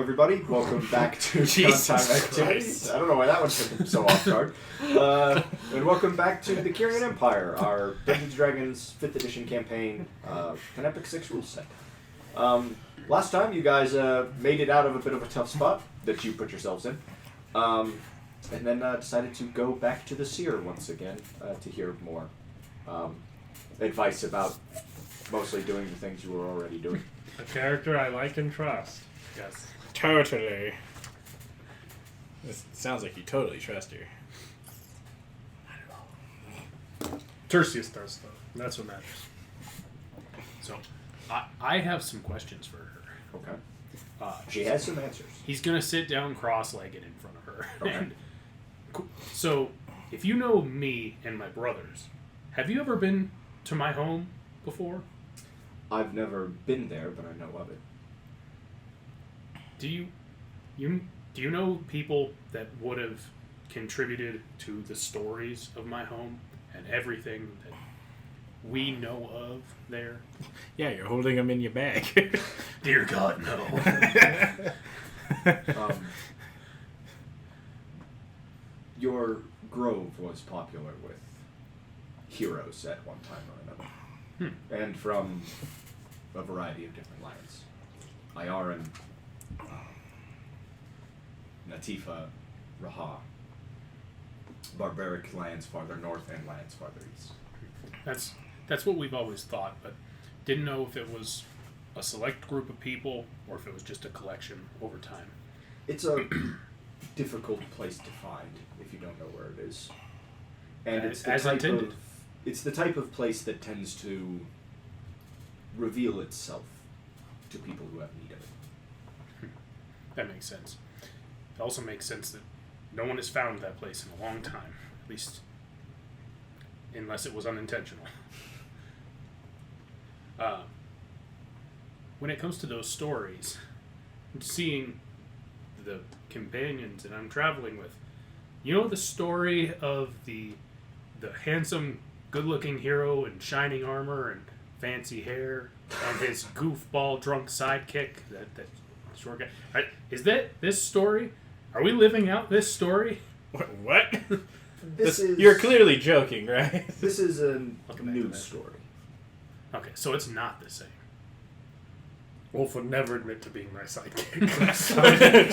everybody. Welcome back to Downtime Activities. I don't know why that one took so off guard. And welcome back to the Curian Empire, our Dungeons & Dragons 5th edition campaign, an Epic 6 rule set. Last time, you guys made it out of a bit of a tough spot that you put yourselves in, and then decided to go back to the Seer once again to hear more advice about mostly doing the things you were already doing. A character I like and trust. Yes. Totally. This sounds like you totally trust her. Tertius does, though. That's what matters. So, I have some questions for her. Okay. She has some answers. He's going to sit down cross-legged in front of her. Okay. And, so, if you know me and my brothers, have you ever been to my home before? I've never been there, but I know of it. Do you know people that would have contributed to the stories of my home and everything that we know of there? Yeah, you're holding them in your bag. Dear God, no. Your grove was popular with heroes at one time or another. And from a variety of different lands. Ayaran, Natifa, Raha. Barbaric lands farther north and lands farther east. That's what we've always thought, but didn't know if it was a select group of people or if it was just a collection over time. It's a difficult place to find if you don't know where it is. And it's the type of place that tends to reveal itself to people who have need of it. That makes sense. It also makes sense that no one has found that place in a long time, at least unless it was unintentional. When it comes to those stories, seeing the companions that I'm traveling with, you know the story of the handsome, good-looking hero in shining armor and fancy hair, and his goofball drunk sidekick, that short guy. Right? Is that this story? Are we living out this story? What? Is, you're clearly joking, right? This is a new story. Okay, so it's not the same. Wolf would never admit to being my sidekick.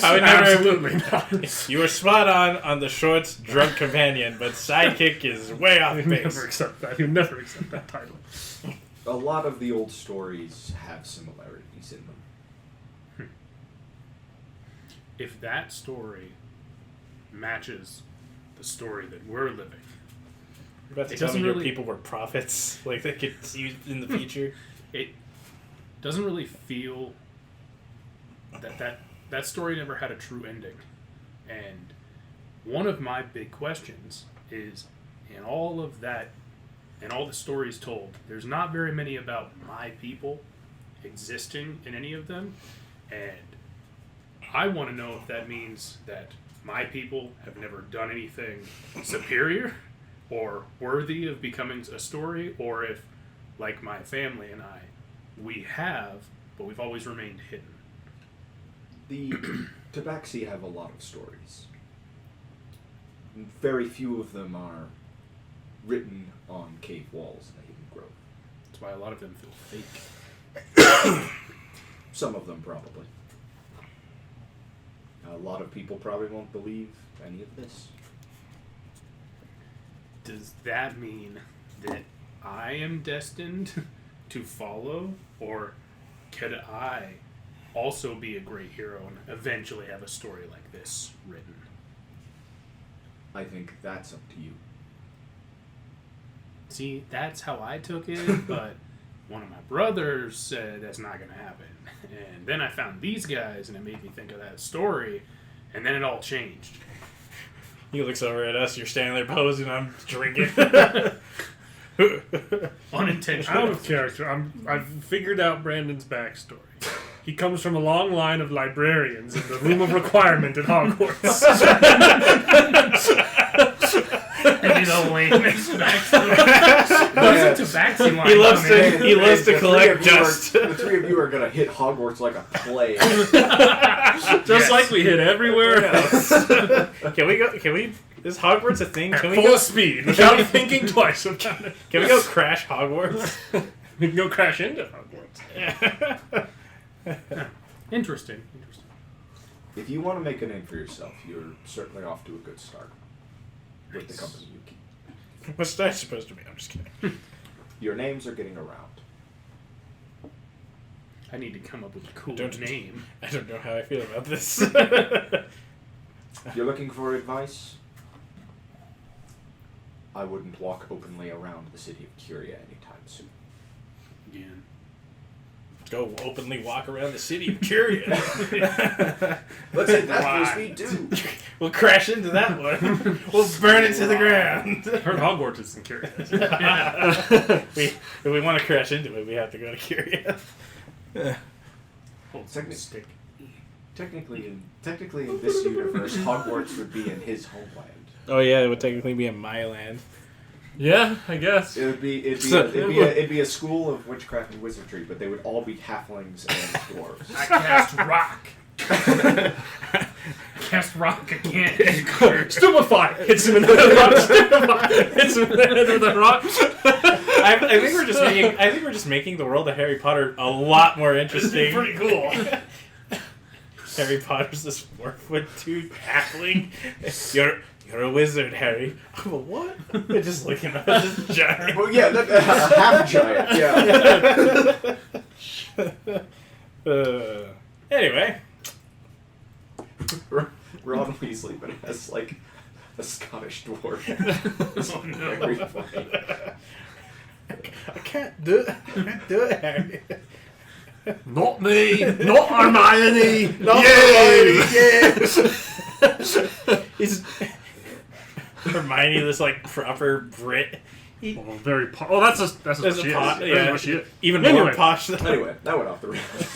I would never. Absolutely not. You were spot on the short, drunk companion, but sidekick is way off base. Never accept that. He'd never accept that title. A lot of the old stories have similarities in them. If that story matches the story that we're living, You're about to tell me your people were prophets, like they could see you in the future. It doesn't really feel that story never had a true ending. And one of my big questions is, in all of that, and all the stories told, there's not very many about my people existing in any of them, and I want to know if that means that my people have never done anything superior or worthy of becoming a story, or if, like my family and I, we have, but we've always remained hidden. The Tabaxi have a lot of stories. Very few of them are written on cave walls in a hidden grove. That's why a lot of them feel fake. Some of them probably. A lot of people probably won't believe any of this. Does that mean that I am destined to follow, or could I also be a great hero and eventually have a story like this written? I think that's up to you. See, that's how I took it, but one of my brothers said that's not going to happen. And then I found these guys, and it made me think of that story, and then it all changed. He looks over at us, you're standing there posing, I'm drinking. Unintentional. Out of character. I've figured out Brandon's backstory. He comes from a long line of librarians in the room of requirement at Hogwarts. And you know, lamest backstory. Wasn't to Vaxi line. He loves coming to- in. he loves to The collect three of you dust. the 3 of you are gonna hit Hogwarts like a plague. Just like we hit everywhere else. Can we go? Can we? Is Hogwarts a thing? At Can we full go? speed, without thinking twice about it. Can we go crash Hogwarts? We can go crash into Hogwarts. Interesting. If you want to make a name for yourself, you're certainly off to a good start with the Nice. company you keep. What's that supposed to be? I'm just kidding. Your names are getting around. I need to come up with a cool Don't- name. I don't know how I feel about this. You're looking for advice? I wouldn't walk openly around the city of Curia anytime soon. Again. Go openly walk around the city of Curian. Let's hit that Why? for speed too. We'll crash into that one. We'll burn it to the ground. I heard Hogwarts is in Curious. If we want to crash into it, we have to go to Curian. Hold Technic- stick. Technically in this universe, Hogwarts would be in his homeland. Oh yeah, it would technically be in my land. Yeah, I guess. It'd be a school of witchcraft and wizardry, but they would all be halflings and dwarves. I cast rock. Cast rock again. Stupefy! Hits him in the head with the rock. Stupefy! Hits him in the head with the rock. I think we're just making the world of Harry Potter a lot more interesting. Pretty cool. Harry Potter's this 4'2" halfling. You're a wizard, Harry. I'm a what? They're just looking at this giant. Well, yeah, half giant. Yeah. Anyway. Ron Weasley, but it has like a Scottish dwarf. It's Oh, no. very funny. I can't do it. I can't do it, Harry. Not me! Not Hermione! Not Yay! He's Hermione, this like proper Brit. Oh, very that's just There's what a she pot, is. yeah. That's what she is. Even more Anyway. posh than Anyway, that went off the rails.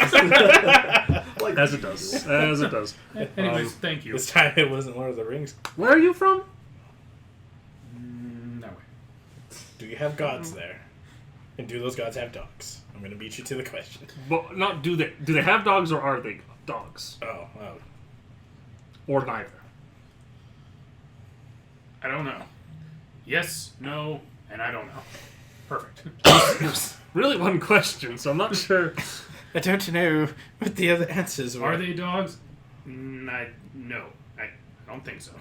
Like, As it does. As it does. Anyways, thank you. This time it wasn't Lord of the Rings. Where are you from? No way. Do you have gods there? And do those gods have dogs? I'm gonna beat you to the question. Well, not do they have dogs or are they dogs? Oh. Or neither? I don't know. Yes, no, and I don't know. Perfect. Really one question, so I'm not sure. I don't know what the other answers were. Are they dogs? No, I don't think so.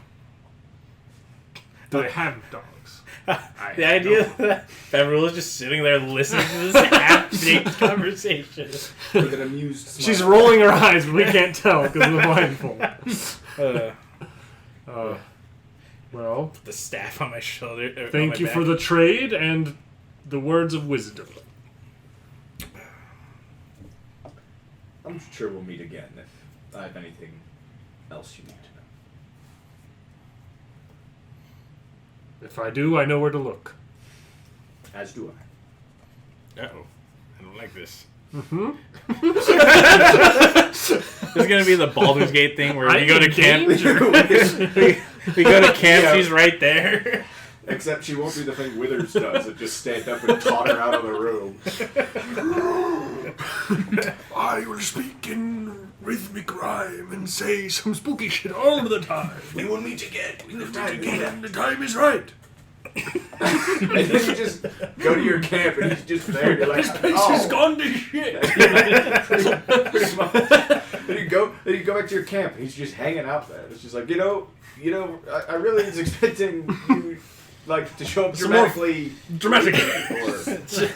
Do they have dogs? The idea that Beverly is just sitting there listening to this half-baked conversation. with an amused smile. She's rolling her eyes, but we can't tell because of the blindfold. Well, The staff on my shoulder. thank you for the trade and the words of wisdom. I'm sure we'll meet again if I have anything else you need to know. If I do, I know where to look. As do I. Uh-oh. I don't like this. Mm-hmm. This is gonna be the Baldur's Gate thing where we go to camp. danger. We go to camp, Yeah. she's right there. Except she won't do the thing Withers does and just stand up and totter out of the room. I will speak in rhythmic rhyme and say some spooky shit all of the time. We will meet again. We will meet Again, the time is right. And then you just go to your camp and he's just there. You're like, This has gone to shit. Pretty much. Then you go back to your camp and he's just hanging out there. It's just like, I really was expecting you like to show up Some more dramatically. Dramatically.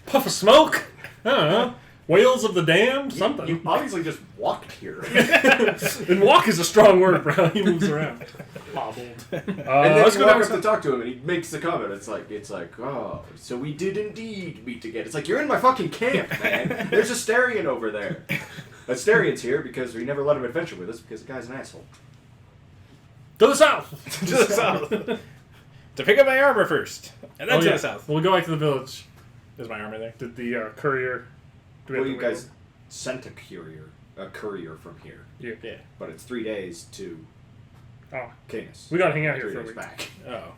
Puff of smoke? I don't know. Whales of the Damned? Something. You obviously just walked here. And walk is a strong word, bro. He moves around. Hobbled. And then Let's you go walk down up to talk to him, and he makes the comment. It's like, oh, so we did indeed meet again. It's like, you're in my fucking camp, man. There's Asterion over there. Asterian's here because we never let him adventure with us because the guy's an asshole. To the south. To the south. To pick up my armor first. And then to the south. We'll go back to the village. Is my armor there? Did the courier... Do we Well, have you to wait? guys sent a courier from here, Yeah. but it's 3 days to Oh, Caenis. we gotta hang out here 3 for a days week. back. Oh.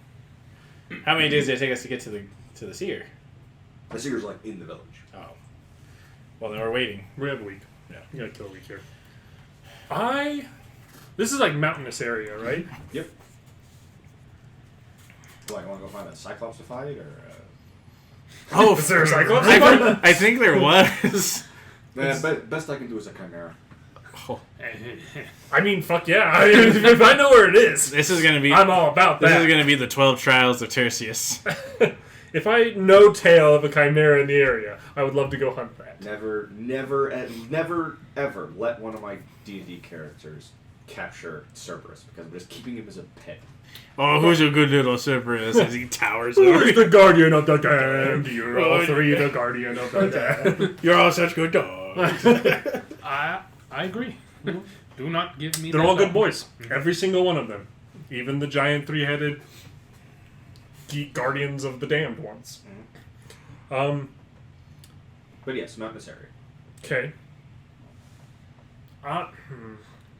How many days did it take us to get to the seer? The seer's like in the village. Oh. Well, then we're waiting. We have a week. Yeah. You gotta kill a week here. This is like mountainous area, right? Yep. What, you want to go find a Cyclops to fight, or? Oh, Is there a Cyclops? I think there was. Man, best I can do is a Chimera. Oh. I mean, fuck yeah. If I know where it is, This is gonna be. I'm all about This that. is gonna be the 12 Trials of Tertius. If I know tale of a chimera in the area, I would love to go hunt that. Never, ever let one of my D&D characters capture Cerberus, because I'm just keeping him as a pet. Oh, who's a good little Cerberus as he towers Who over is you? the guardian of the damned? You're all three the guardian of the damned. You're all such good dogs. I agree. Do not give me. They're that all good dog. boys. Every single one of them. Even the giant three-headed geek guardians of the damned ones. But yes, mountainous area. Okay.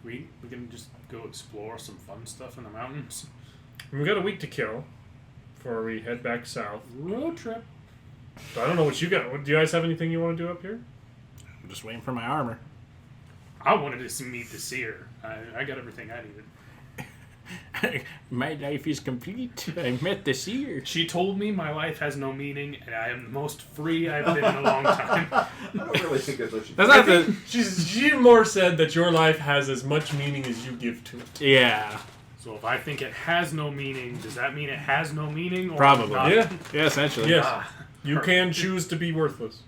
We can just go explore some fun stuff in the mountains. We got a week to kill before we head back south. Road trip. I don't know what you got. Do you guys have anything you want to do up here? I'm just waiting for my armor. I wanted to meet the seer. I got everything I needed. My life is complete. I met the seer. She told me my life has no meaning, and I am the most free I've been in a long time. I don't really think that's what she That's not the. She more said that your life has as much meaning as you give to it. Yeah. So if I think it has no meaning, does that mean it has no meaning? Or Probably. not? Yeah. Yeah, essentially. Yes. Ah, You can choose to be worthless.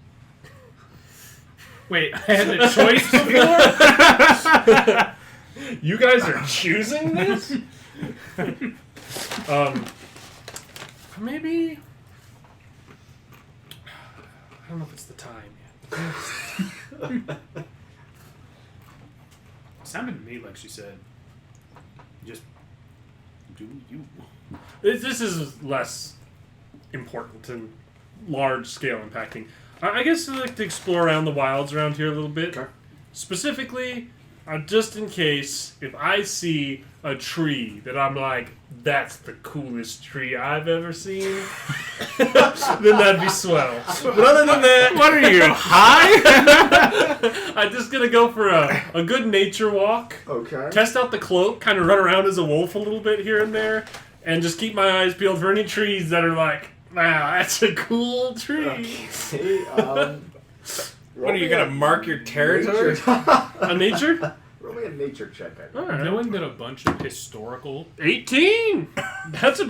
wait, I had the choice before? You guys are choosing this? Maybe. I don't know if it's the time yet. Sounded to me like she said, just do you. This is less important and large scale impacting. I guess I'd like to explore around the wilds around here a little bit. Okay. Specifically, just in case, if I see a tree that I'm like, that's the coolest tree I've ever seen, then that'd be swell. But other than that, What are you, high? I'm just gonna go for a good nature walk, Okay. test out the cloak, kind of run around as a wolf a little bit here and there, and just keep my eyes peeled for any trees that are like, wow, that's a cool tree. Okay, What are you gonna mark your territory? A nature? Roll me a nature check, I think. All right. Knowing that a bunch of historical 18. That's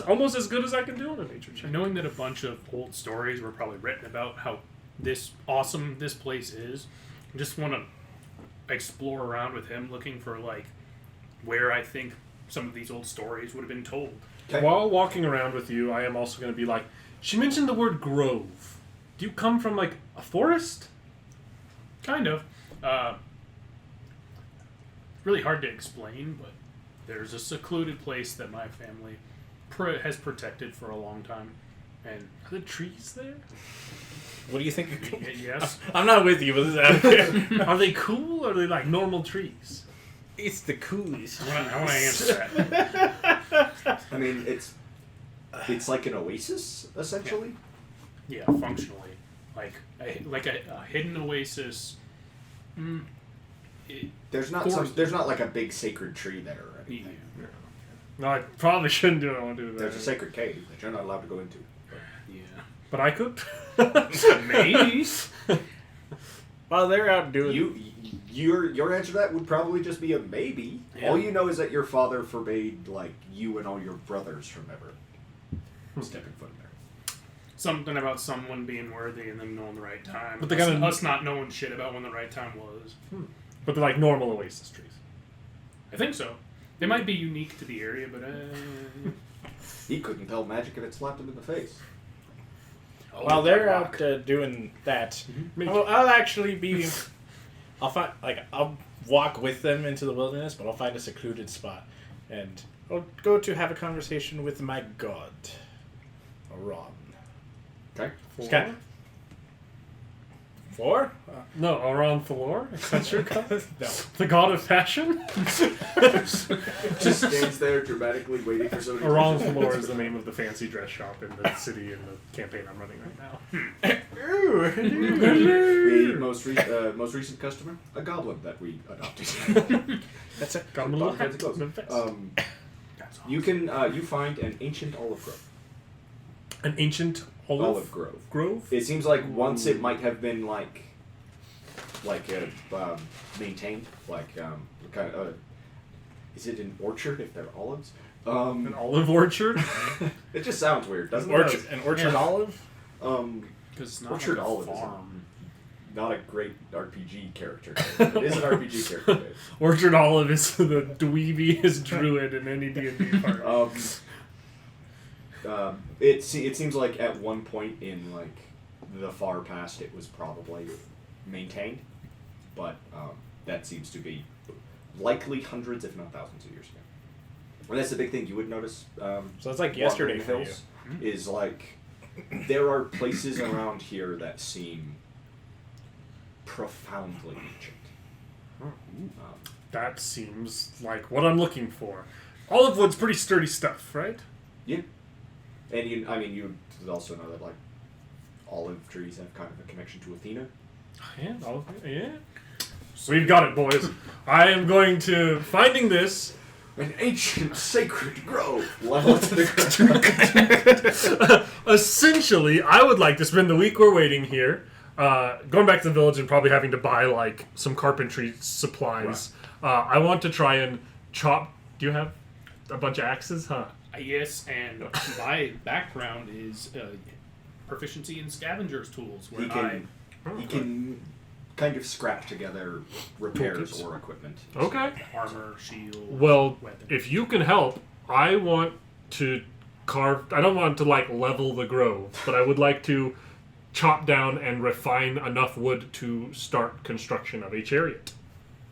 almost as good as I can do on a nature check. knowing that a bunch of old stories were probably written about how awesome this place is, I just want to explore around with him, looking for like where I think some of these old stories would have been told. Okay. While walking around with you, I am also going to be like, she mentioned the word grove. Do you come from like a forest? Kind of. Really hard to explain, but there's a secluded place that my family has protected for a long time, and Are there trees there? What do you think? yes, I'm not with you, but this is out here. Are they cool or are they like normal trees? It's the coolest. I want to answer that. I mean, it's like an oasis, essentially. Yeah, functionally, like a hidden oasis. There's not like a big sacred tree there or anything. No, I probably shouldn't do it. I won't do that. There's a sacred cave that you're not allowed to go into. Yeah, But I could. maybe. While they're out doing Your answer to that would probably just be a maybe. Yeah. All you know is that your father forbade like you and all your brothers from ever stepping foot in there. Something about someone being worthy and them knowing the right time. But they gotta- us not knowing shit about when the right time was. But they're like normal oasis trees. I think so. They might be unique to the area, but He couldn't tell magic if it slapped him in the face. While they're out doing that, I'll actually be. I'll walk with them into the wilderness, but I'll find a secluded spot, and I'll go to have a conversation with my god, Ron. Okay. Just kinda Floor? No, Oran Falor? Is that your god? No. The god of fashion? Just stands there dramatically waiting for somebody. Oran Falor is the name of the fancy dress shop in the city in the campaign I'm running right now. The most recent customer, a goblin that we adopted. That's it. Got him a little Fancy hat. clothes. That's You can you find an ancient olive grove. an ancient Olive grove. grove? It seems like once it might have been maintained, kind of. Is it an orchard if they're olives? An olive orchard? It just sounds weird, doesn't Orchard, it? an orchard olive? Because it's not Orchard like a olive is farm. not a great RPG character. It is an RPG character. Orchard Olive is the dweebiest druid in any D&D party. It seems like at one point in the far past it was probably maintained, but that seems to be likely hundreds, if not thousands of years ago. And that's the big thing you would notice. So it's like yesterday wandering for you. hills is there are places around here that seem profoundly ancient. That seems like what I'm looking for. Olive wood's pretty sturdy stuff, right? Yeah. And you also know that olive trees have kind of a connection to Athena. Yeah. We've got it, boys. I am going to finding this. An ancient sacred grove level to the ground. Essentially, I would like to spend the week we're waiting here, going back to the village and probably having to buy some carpentry supplies. Right. I want to try and chop. Do you have a bunch of axes, huh? Yes, and my background is proficiency in scavengers tools. Where He can kind of scrap together repairs Toolkits. or equipment. Okay. armor, shield. Well, weapon. if you can help, I want to carve. I don't want to level the grove, but I would like to chop down and refine enough wood to start construction of a chariot.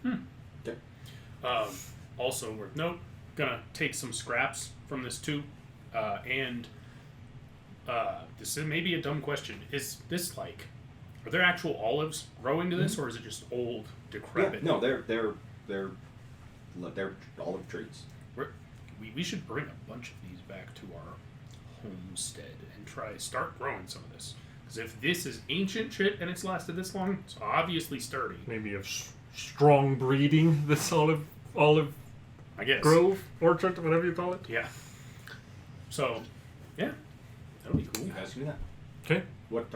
Okay. Also worth note, gonna take some scraps from this too, and this is maybe a dumb question. Is this are there actual olives growing to this, or is it just old, decrepit? Yeah, no, they're olive trees. We should bring a bunch of these back to our homestead and start growing some of this. Because if this is ancient shit and it's lasted this long, it's obviously sturdy. Maybe of strong breeding. This olive I guess. grove orchard, whatever you call it. Yeah. So, yeah, that'll be cool. You guys can do that. Okay. What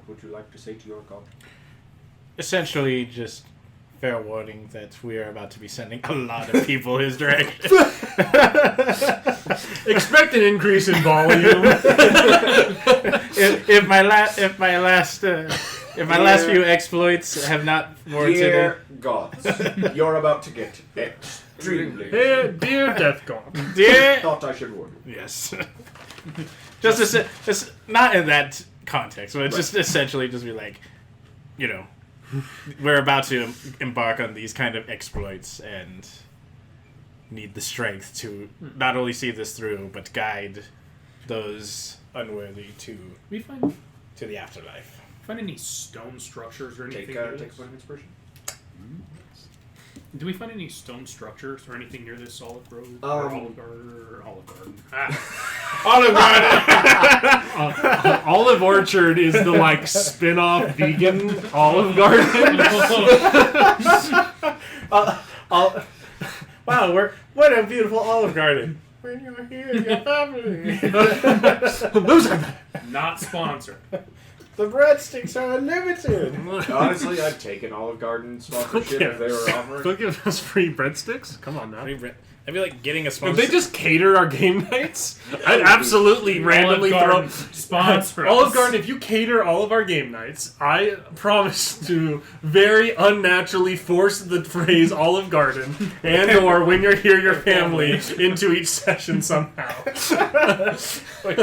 would you like to say to your god? Essentially, just fair warning that we are about to be sending a lot of people his direction. Expect an increase in volume. if my last few exploits have not warranted Dear gods, you're about to get extremely. Dear Death God. Dear, Thought I should warn you. yes, just not in that context, but just essentially just be we're about to embark on these kind of exploits and need the strength to not only see this through, but guide those unworthy to the afterlife. Find any stone structures or anything? Take near a this? point of inspiration. Do we find any stone structures or anything near this olive grove? Olive Garden. Olive Garden. Olive Orchard is the spin-off vegan Olive Garden. Wow, what a beautiful Olive Garden. When you're here, your family. Not sponsored. The breadsticks are unlimited. Honestly, I'd take an Olive Garden sponsorship if they were offering. They'll give us free breadsticks? Come on now. I'd be getting a If sponsor. they just cater our game nights, I'd absolutely randomly throw... Sponsor us. Olive Garden, if you cater all of our game nights, I promise to very unnaturally force the phrase Olive Garden and or when you're here, your family into each session somehow.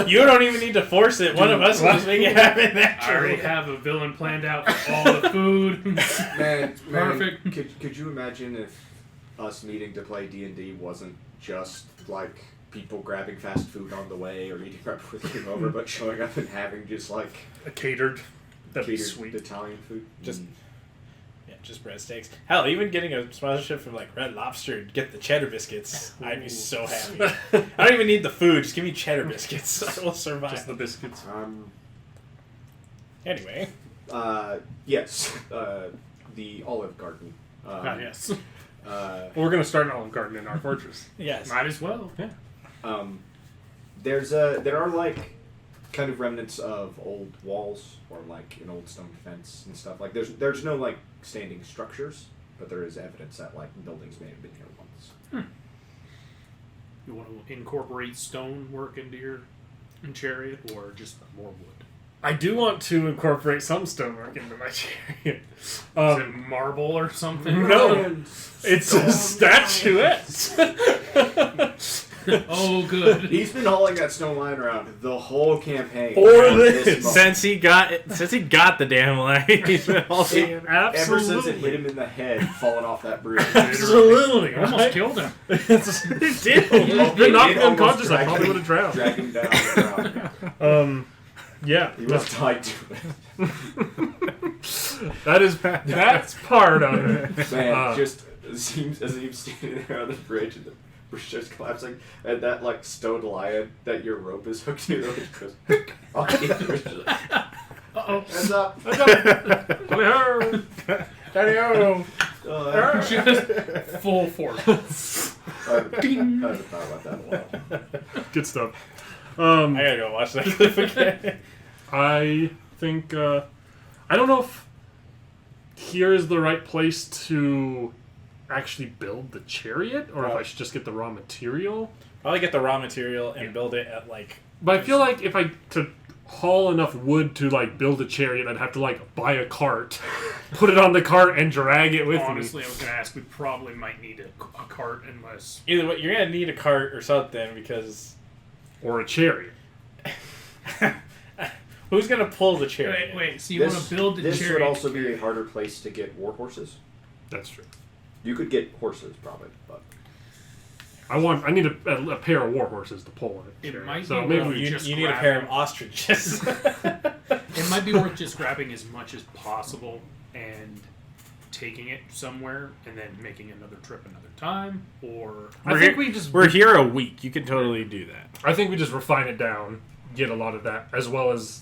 You don't even need to force it. One of us will just make it happen I naturally. already have a villain planned out for all the food. Man, Perfect. Could you imagine if us needing to play D&D wasn't just people grabbing fast food on the way or eating right before they came over, but showing up and having just A catered That'd be catered sweet. Italian food. Just just breadsticks. Hell, even getting a sponsorship from like Red Lobster to get the cheddar biscuits, I'd be so happy. I don't even need the food; just give me cheddar biscuits. I will survive. Just the biscuits. Anyway. Yes. The Olive Garden. Yes. Well, we're gonna start an Olive Garden in our fortress. Yes. Might as well. Yeah. There are like kind of remnants of old walls or like an old stone fence and stuff. Like there's no like standing structures, but there is evidence that like buildings may have been here once. You want to incorporate stonework into your chariot, or just more wood? I do want to incorporate some stonework into my chariot. Is it marble or something? No, it's a statuette. Oh, good. He's been hauling that stone line around the whole campaign. Or this. moment. Since he got the damn line, he's been holding it. Ever since it hit him in the head, falling off that bridge. Absolutely. Almost Right? killed him. It did. If they knocked me It almost unconscious, I dragged probably him- would have drowned. Drag him down the ground. Yeah. He was tied to it. That's part of it. Man, just as he's standing there on the bridge and the bridge starts collapsing, and that like stone lion that your rope is hooked to, it goes, Uh-oh. Heads up. Daddy-o. Just full force. I haven't thought about that in a while. Good stuff. I gotta go watch that clip again. I think I don't know if here is the right place to actually build the chariot, or if I should just get the raw material. Probably get the raw material and build it at like. But I feel like if I to haul enough wood to like build a chariot, I'd have to like buy a cart, put it on the cart, and drag it with Honestly, me. I was going to ask, we probably might need a cart unless... Either way, you're gonna need a cart or something because. Or a chariot. Who's gonna pull the chariot? Wait, so you want to build the This chariot? would also be a harder place to get war horses. That's true. You could get horses probably, but I need a pair of war horses to pull it. It might so be maybe worth we just You need a pair of grabbing- ostriches. It might be worth just grabbing as much as possible and taking it somewhere and then making another trip another time, or... I think we just We're here a week. You can totally do that. I think we just refine it down, get a lot of that, as well as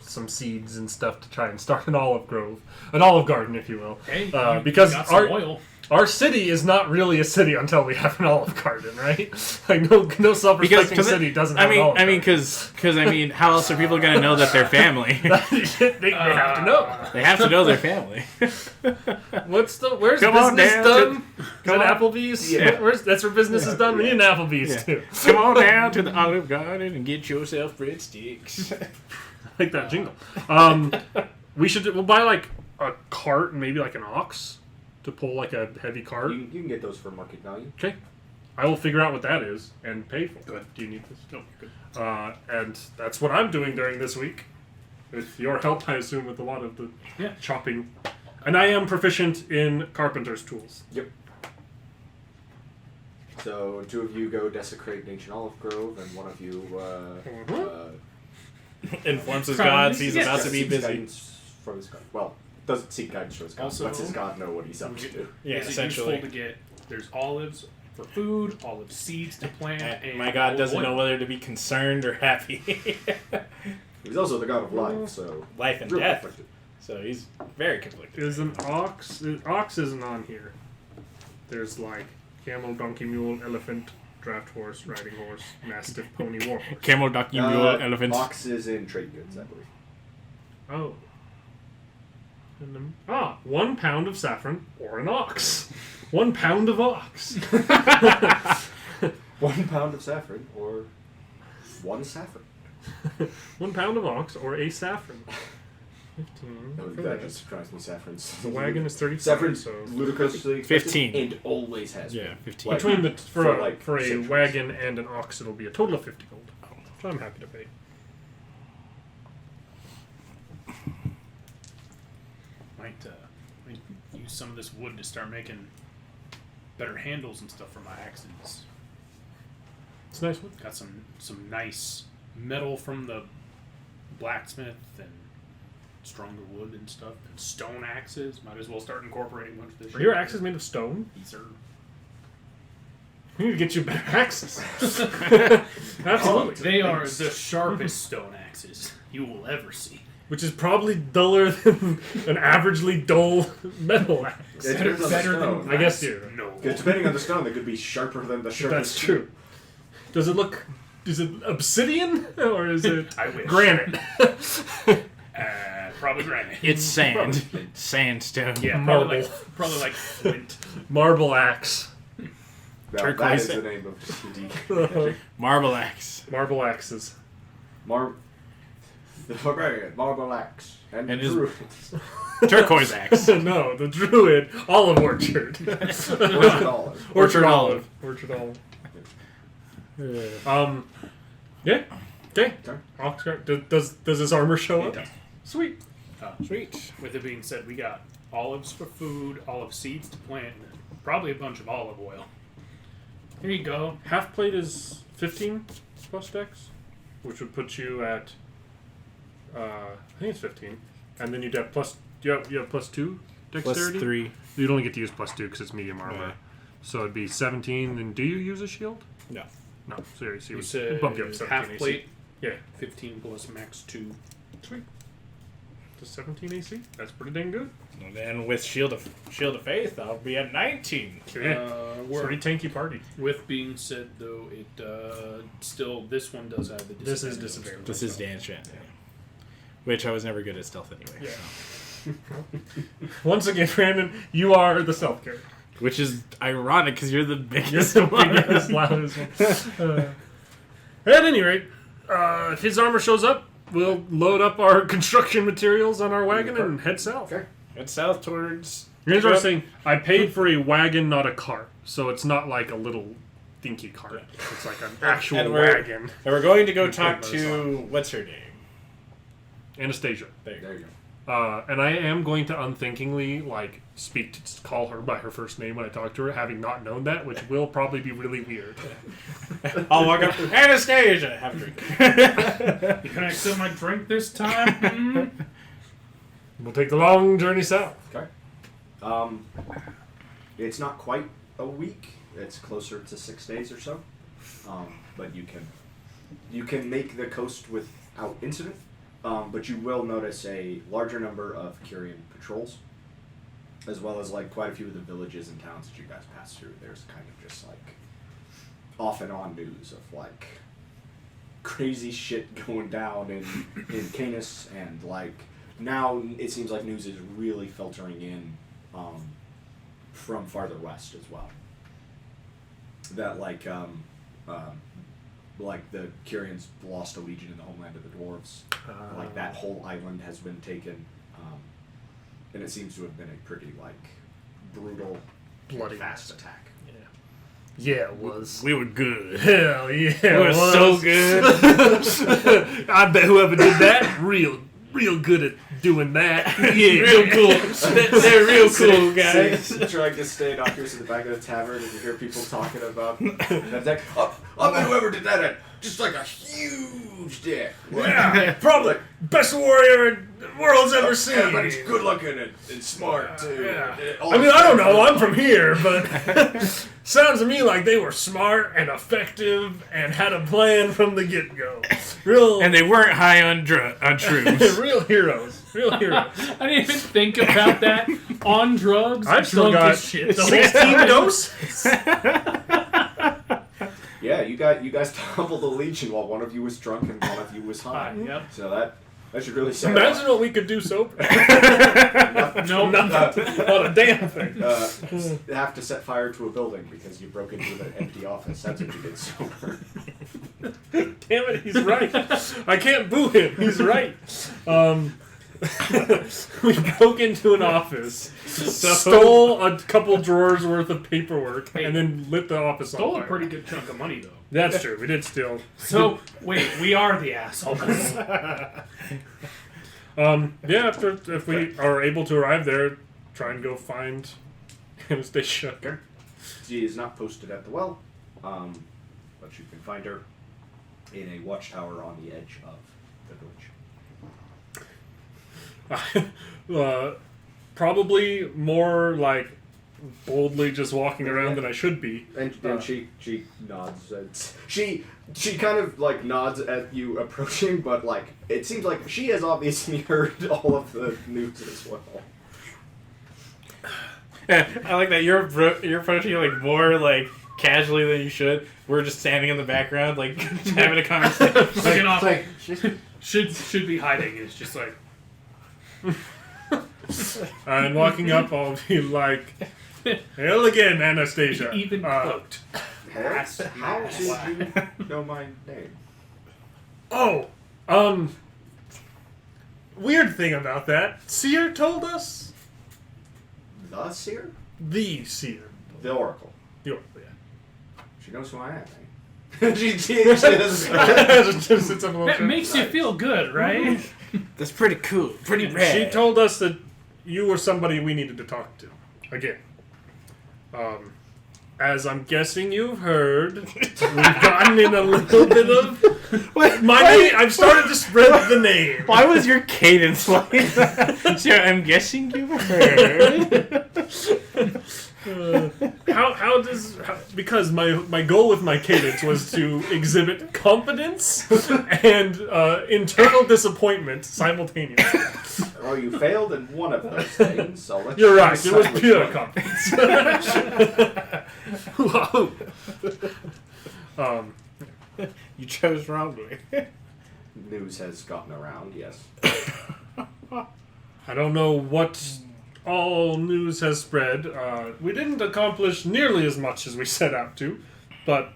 some seeds and stuff to try and start an olive garden, if you will. Hey, because you got some oil. Our city is not really a city until we have an olive garden, right? Like no self-respecting city doesn't have an olive garden. Because how else are people gonna know that they're family? they have to know. They have to know their family. Where's Come on business down done? Is come that on. Applebee's? Yeah. That's where business is done. We need an Applebee's too. Come on down to the Olive Garden and get yourself breadsticks. Like that jingle. We'll buy like a cart and maybe like an ox to pull like a heavy cart. you can get those for market value. Okay. I will figure out what that is and pay for it. Good. Do you need this? No, good. And that's what I'm doing during this week. With your help, I assume, with a lot of the chopping. And I am proficient in carpenter's tools. Yep. So two of you go desecrate an ancient olive grove, and one of you Informs his gods he's about to be seeks busy. guidance from his god. Well, doesn't seek guidance from his god. Also- Lets his god know what he's up to. Yeah, Is it essentially. useful to get... There's olives for food, olive seeds to plant, and My god doesn't oil. know whether to be concerned or happy. He's also the god of life, so Life and real death. conflicted. So he's very conflicted. Is an ox? Ox isn't on here. There's like camel, donkey, mule, elephant, draft horse, riding horse, mastiff, pony, war horse. Camel, donkey, mule, elephant. Ox is in trade goods, I believe. Oh. 1 pound of saffron or an ox. 1 pound of ox. 1 pound of saffron or 1 saffron. 1 pound of ox or a saffron. 15. No, for that that. just surprised me. Saffron's The wagon is 35. Saffron's So ludicrously expensive 15. and always has been. Yeah, 15. Like, between for a centuries. wagon and an ox, it'll be a total of 50 gold. So I'm happy to pay. Might use some of this wood to start making better handles and stuff for my axes. It's nice wood. Got some nice metal from the blacksmith and stronger wood and stuff. And stone axes. Might as well start incorporating much of this Are shit. your axes made of stone? Yes, sir. We need to get you better axes. Absolutely. They are the sharpest stone axes you will ever see. Which is probably duller than an averagely dull metal axe. It depends on the stone. I guess you're No. Because depending on the stone, they could be sharper than the sharpest. That's true. Does it look... Is it obsidian? Or is it I wish. granite? Probably granite. It's sand. Sandstone. Yeah, Marble. Probably like flint. Marble axe. That Turquoise. is the name of D&D. Marble axe. Marble axes. The barbarian, marble axe, and And his- druids. Turquoise axe. No, the druid olive orchard. Orchard olive. Orchard olive. Orchard olive. Yeah. Okay. Okay. Oscar, does his armor show It up? does. Sweet. Sweet. With it being said, we got olives for food, olive seeds to plant, and probably a bunch of olive oil. Here you go. Half plate is 15 plus dex, which would put you at I think it's 15, and then you'd have plus. You have plus 2 dexterity. Plus 3. You'd only get to use plus 2 because it's medium armor. Yeah. So it'd be 17. And do you use a shield? No. No. Seriously, You it said would bump you up to 17 half AC. plate, Yeah. 15 plus max 2. Sweet. To 17 AC. That's pretty dang good. And then with Shield of Faith, I'll be at 19. We're, Pretty tanky party. with being said, though, it still, this one does have the This is disadvantage. This is dance chat. Which I was never good at stealth anyway. Yeah. Once again, Brandon, you are the self character. Which is ironic because you're the biggest You're the one. biggest, loudest one. At any rate, if his armor shows up, we'll load up our construction materials on our wagon and head south. Okay. Head south towards... Here's what I'm saying. I paid for a wagon, not a cart. So it's not like a little dinky cart. It's like an actual And we're- wagon. And we're going to go We're talk talking about to... What's her name? Anastasia. There you go. There you go. And I am going to unthinkingly, call her by her first name when I talk to her, having not known that, which will probably be really weird. I'll walk up. Anastasia! Have a drink. You gonna accept my drink this time? We'll take the long journey south. Okay. It's not quite a week. It's closer to 6 days or so. But you can make the coast without incident. But you will notice a larger number of Curian patrols, as well as quite a few of the villages and towns that you guys pass through. There's kind of just off and on news of crazy shit going down in Caenis, and now it seems like news is really filtering in from farther west as well. That the Curians lost a legion in the homeland of the dwarves. That whole island has been taken, and it seems to have been a pretty brutal, Bloody fast attack. Yeah, it was. We were good. Hell yeah, It was so good. I bet whoever did that, real good at doing that. Yeah. Real cool. They're real cool, guys. Trying to stay innocuous in the back of the tavern, and you hear people talking about that attack. I bet whoever did that had just a huge dick. Yeah, probably best warrior the world's ever seen. Yeah, but he's good looking and smart too. Yeah. All I mean, his I don't friends know. are- I'm from here, but sounds to me like they were smart and effective and had a plan from the get-go. Real And they weren't high on shrooms. real heroes. Real heroes. I didn't even think about that. On drugs, I've still drunk got as shit. The whole 16 time. doses. Yeah, you guys toppled the legion while one of you was drunk and one of you was high. Yep. So that should really say Imagine what we could do sober. No, Not a damn thing. have to set fire to a building because you broke into an empty office. That's what you did sober. Damn it, he's right. I can't boo him. He's right. We broke into an office, stole a couple drawers worth of paperwork, and then lit the office on stole a fire. pretty good chunk of money though. That's true. We did steal. So wait, we are the assholes. Yeah. If we are able to arrive there, try and go find Anastasia. Okay. She is not posted at the well, but you can find her in a watchtower on the edge of the village. Probably more like boldly just walking around than I should be. And she nods. She kind of like nods at you approaching, but like it seems like she has obviously heard all of the news as well. Yeah, I like that you're approaching like more like casually than you should. We're just standing in the background, like having a conversation. Looking off. Like, Should be hiding. It's just like. And walking up, I'll be like, "Hail again, Anastasia." Even cloaked. how did you know my name? Oh, weird thing about that. Seer told us. The seer? The Seer. The oracle. The Oracle, yeah. She knows who I am, eh? she does. Just sits up a little That bit. makes you feel good, right? That's pretty cool. Pretty rad. She told us that you were somebody we needed to talk to. Again. As I'm guessing you've heard, we've gotten in a little bit of... I've started to spread the name. Why was your cadence like that? So I'm guessing you heard. Because my goal with my cadence was to exhibit confidence and internal disappointment simultaneously. Well, you failed in one of those things, so let's You're right, it was decide which pure one. confidence. Whoa. You chose wrongly. News has gotten around, yes. I don't know what all news has spread. We didn't accomplish nearly as much as we set out to, but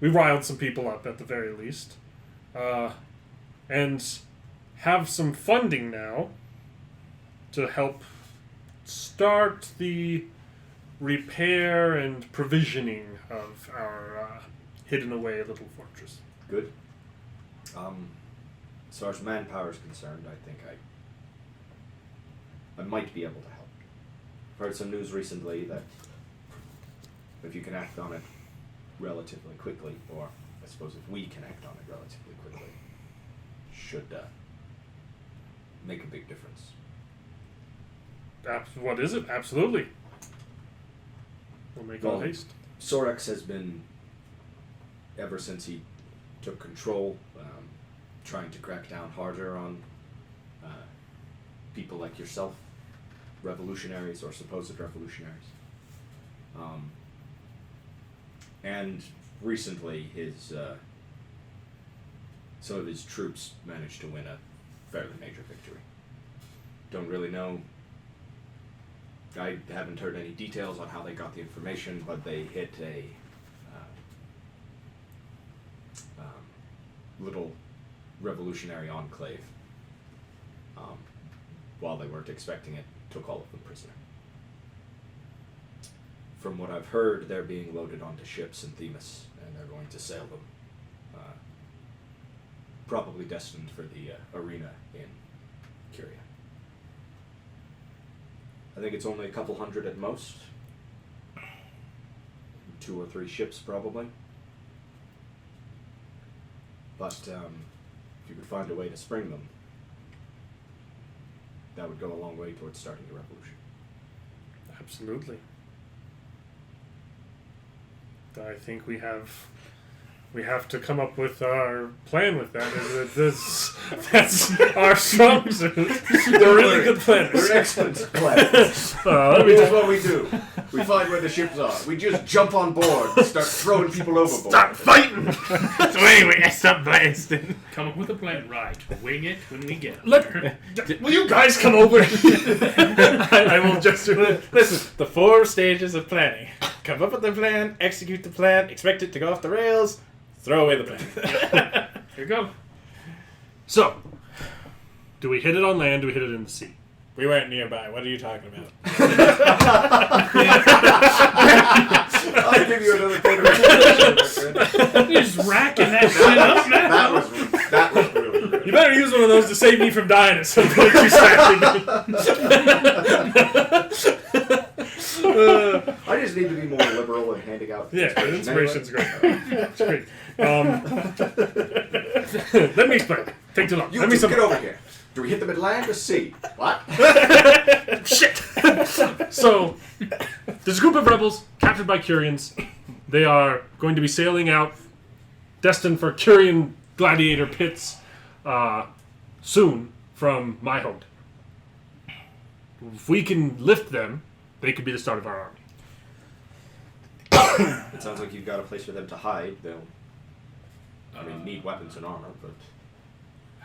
we riled some people up at the very least. And have some funding now to help start the repair and provisioning of our hidden away little fortress. Good. As far as manpower is concerned, I think I might be able to help. I've heard some news recently that if you can act on it relatively quickly, or I suppose if we can act on it relatively quickly, should make a big difference. What is it? Absolutely. We'll make all haste. Sorex has been, ever since he took control, trying to crack down harder on people like yourself, revolutionaries or supposed revolutionaries. And recently, some of his troops managed to win a fairly major victory. Don't really know. I haven't heard any details on how they got the information, but they hit a little revolutionary enclave. While they weren't expecting it, took all of them prisoner. From what I've heard, they're being loaded onto ships in Themis, and they're going to sail them. Probably destined for the arena in Curian. I think it's only a couple hundred at most. 2 or 3 ships, probably. But if you could find a way to spring them, that would go a long way towards starting the revolution. Absolutely. I think we have to come up with our plan with that. That's our strong suit. They're really good planners. They're excellent planners. Which is what we do. We find where the ships are. We just jump on board and start throwing people overboard. Start fighting! So anyway, I stopped blasting. Come up with a plan, right? Wing it when we get Will you guys come over? I will just do it. Listen, the 4 stages of planning. Come up with the plan, execute the plan, expect it to go off the rails, throw away the plan. Here you go. So, do we hit it on land? Do we hit it in the sea? We weren't nearby. What are you talking about? I'll give you another thing. You're just racking that shit up now. That was really good. You better use one of those to save me from dying at some point. I just need to be more liberal in handing out. Yeah, inspiration's anyway. great. It's great. Let me explain. Take too long. You Let me two, get over here. Do we hit them at land or sea? What? Shit! So, there's a group of rebels captured by Curians. They are going to be sailing out, destined for Curian gladiator pits soon from my home. If we can lift them, they could be the start of our army. It sounds like you've got a place for them to hide. They'll, need weapons and armor, but...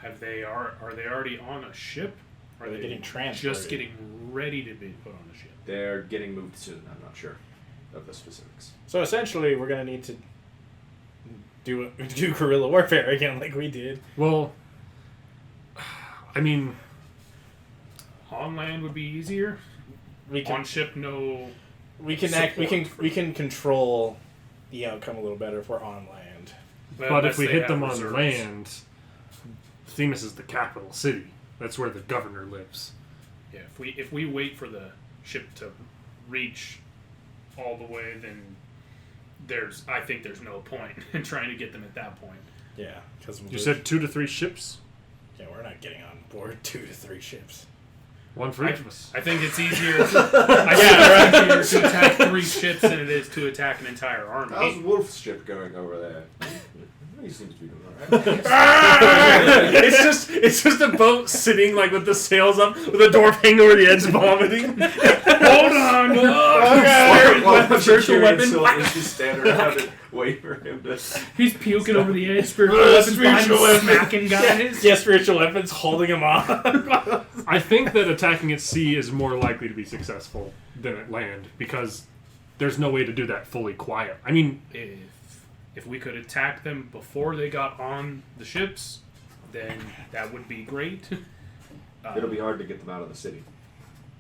Are they already on a ship? Are they getting transported? Just getting ready to be put on a ship? They're getting moved soon. I'm not sure of the specifics. So essentially, we're going to need to do guerrilla warfare again like we did. Well, I mean... On land would be easier. On ship, no. We can control the outcome a little better if we're on land. But if we hit them on land, Themis is the capital city. That's where the governor lives. Yeah, if we wait for the ship to reach all the way, then I think there's no point in trying to get them at that point. Yeah, because you said 2 to 3 ships. Yeah, we're not getting on board 2 to 3 ships. One for each of us. I think it's easier. It's easier to attack 3 ships than it is to attack an entire army. How's Wolf's ship going over there? He seems to be doing alright. It's just a boat sitting like with the sails up, with a dwarf hanging over the edge, vomiting. Hold on. Spiritual weapon. Is just standing around and wait for him to. He's puking over the edge. Spiritual weapons, smacking guys. Yeah, spiritual weapons holding him off. I think that attacking at sea is more likely to be successful than at land because there's no way to do that fully quiet. I mean, if we could attack them before they got on the ships, then that would be great. It'll be hard to get them out of the city.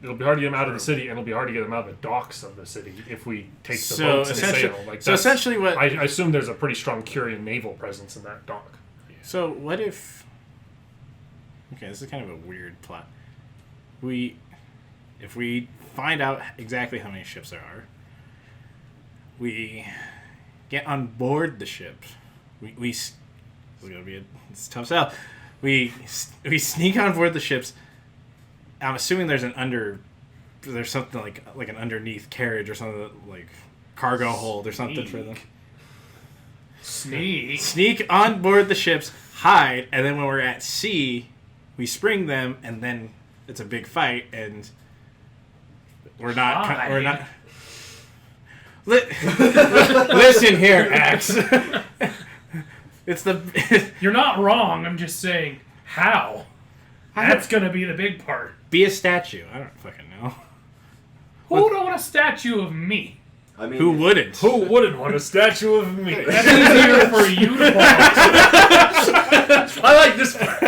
It'll be hard to get them out of the city, and it'll be hard to get them out of the docks of the city if we take the boats and sail. Essentially what... I assume there's a pretty strong Curian naval presence in that dock. Yeah. So what if... Okay, this is kind of a weird plot. If we find out exactly how many ships there are, we get on board the ship. It's gonna be it's a tough sell. We sneak on board the ships. I'm assuming there's something like an underneath carriage or something like cargo hold or something for them. Sneak on board the ships, hide, and then when we're at sea, we spring them, and then it's a big fight, and we're not. Listen here, Axe. You're not wrong. I'm just saying how. That's gonna be the big part. Be a statue. I don't fucking know. Who would want a statue of me? I mean, who wouldn't? Who wouldn't want a statue of me? That's easier for you to want. I like this part.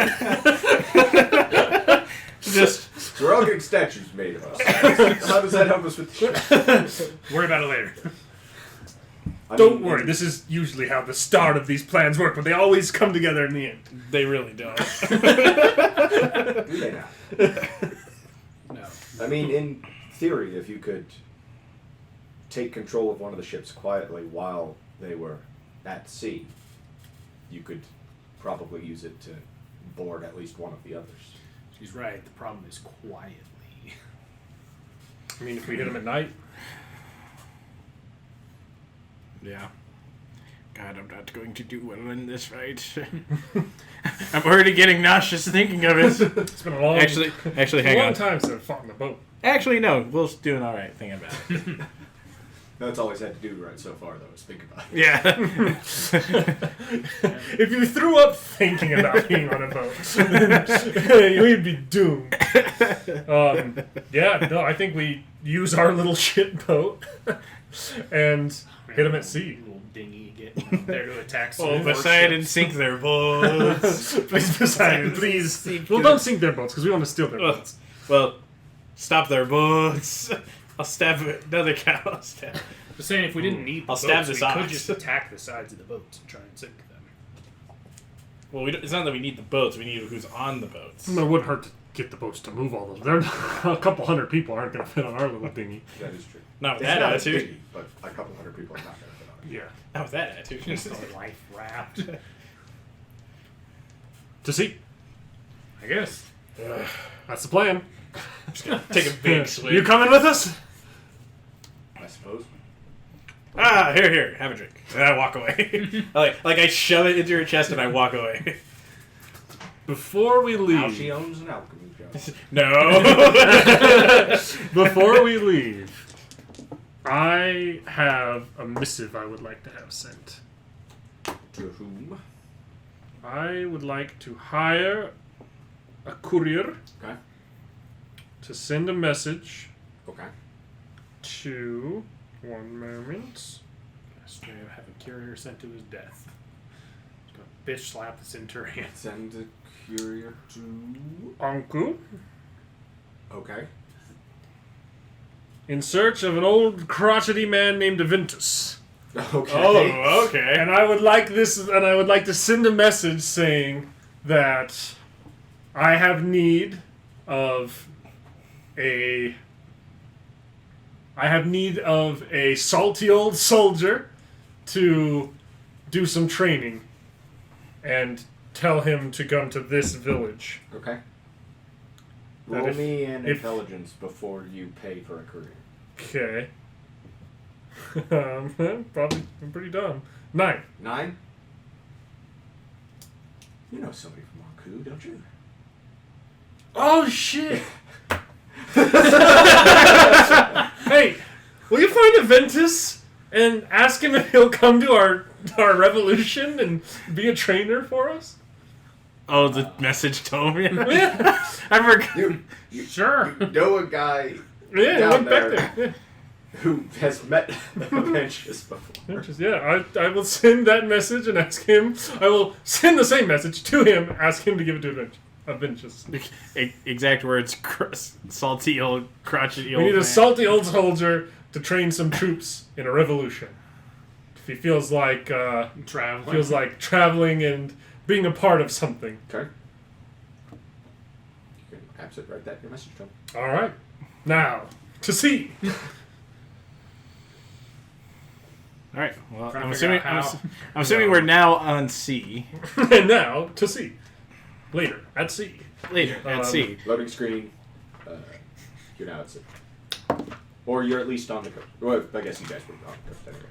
So we're all getting statues made of us. How does that help us with the ship? Worry about it later. Don't worry, this is usually how the start of these plans work, but they always come together in the end. They really don't. Do they not? No. I mean, in theory, if you could take control of one of the ships quietly while they were at sea, you could probably use it to board at least one of the others. She's right. The problem is quietly. I mean, if we hit them at night. Yeah. God, I'm not going to do well in this fight. I'm already getting nauseous thinking of it. It's been a long time since I've fought in a boat. Actually, no. We'll do an alright thing about it. That's all he's had to do right so far, though, is think about it. Yeah. If you threw up thinking about being on a boat, we'd be doomed. I think we use our little shit boat and hit them at sea. Little dinghy getting there to attack some Oh, more Poseidon, ships. sink their boats. Please, Poseidon, please. Well, don't sink their boats because we want to steal their boats. Well, stop their boats. I'll stab another cow. Just saying, if we didn't need the I'll boats, stab this we could ox. just attack the sides of the boats and try and sink them. Well, it's not that we need the boats. We need who's on the boats. It wouldn't hurt to get the boats to move all those. There, a couple hundred people aren't going to fit on our little dinghy. That is true. Not with It's that not attitude. big, but a couple hundred people are not going to fit on it. Yeah. Not with that attitude. Just a life raft. To sea. I guess. That's the plan. Take a big swig. You coming with us? I suppose. Here, have a drink. And I walk away. like I shove it into her chest and I walk away. Before we Now she leave, owns an alchemy job. No. before we leave, I have a missive I would like to have sent. To whom? I would like to hire a courier Okay. to send a message Okay. to. One moment. Straight up have a courier sent to his death. Just gonna bitch slap this into her hand. Send a courier to. Uncle, Okay. in search of an old crotchety man named Aventus. Okay. Oh, okay. And I would like to send a message saying that I have need of a salty old soldier to do some training and tell him to come to this village. Okay. That Roll if- me an if- intelligence before you pay for a courier. Okay. Probably I'm pretty dumb. 9. 9? You know somebody from Aku, don't you? Oh shit! Hey, will you find Aventus and ask him if he'll come to our revolution and be a trainer for us? Oh, the message told me. Yeah, I forgot. You Sure. know a guy yeah, Down went back there. there. who has met Avengers before. Yeah. Just, yeah, I will send that message and ask him. I will send the same message to him, ask him to give it to Aventus. Exact words, salty old, crotchety old We need man. a salty old soldier to train some troops in a revolution. If he feels like traveling and being a part of something. Okay. You can absolutely write that in your message to him. All right, now to see. All right. Well, Trying I'm to figure assuming out how. I'm assuming we're now on sea. And now to see. Later at sea. Later at sea. Loading screen. You're now at sea. Or you're at least on the coast. Well, I guess you guys were on the coast anyway.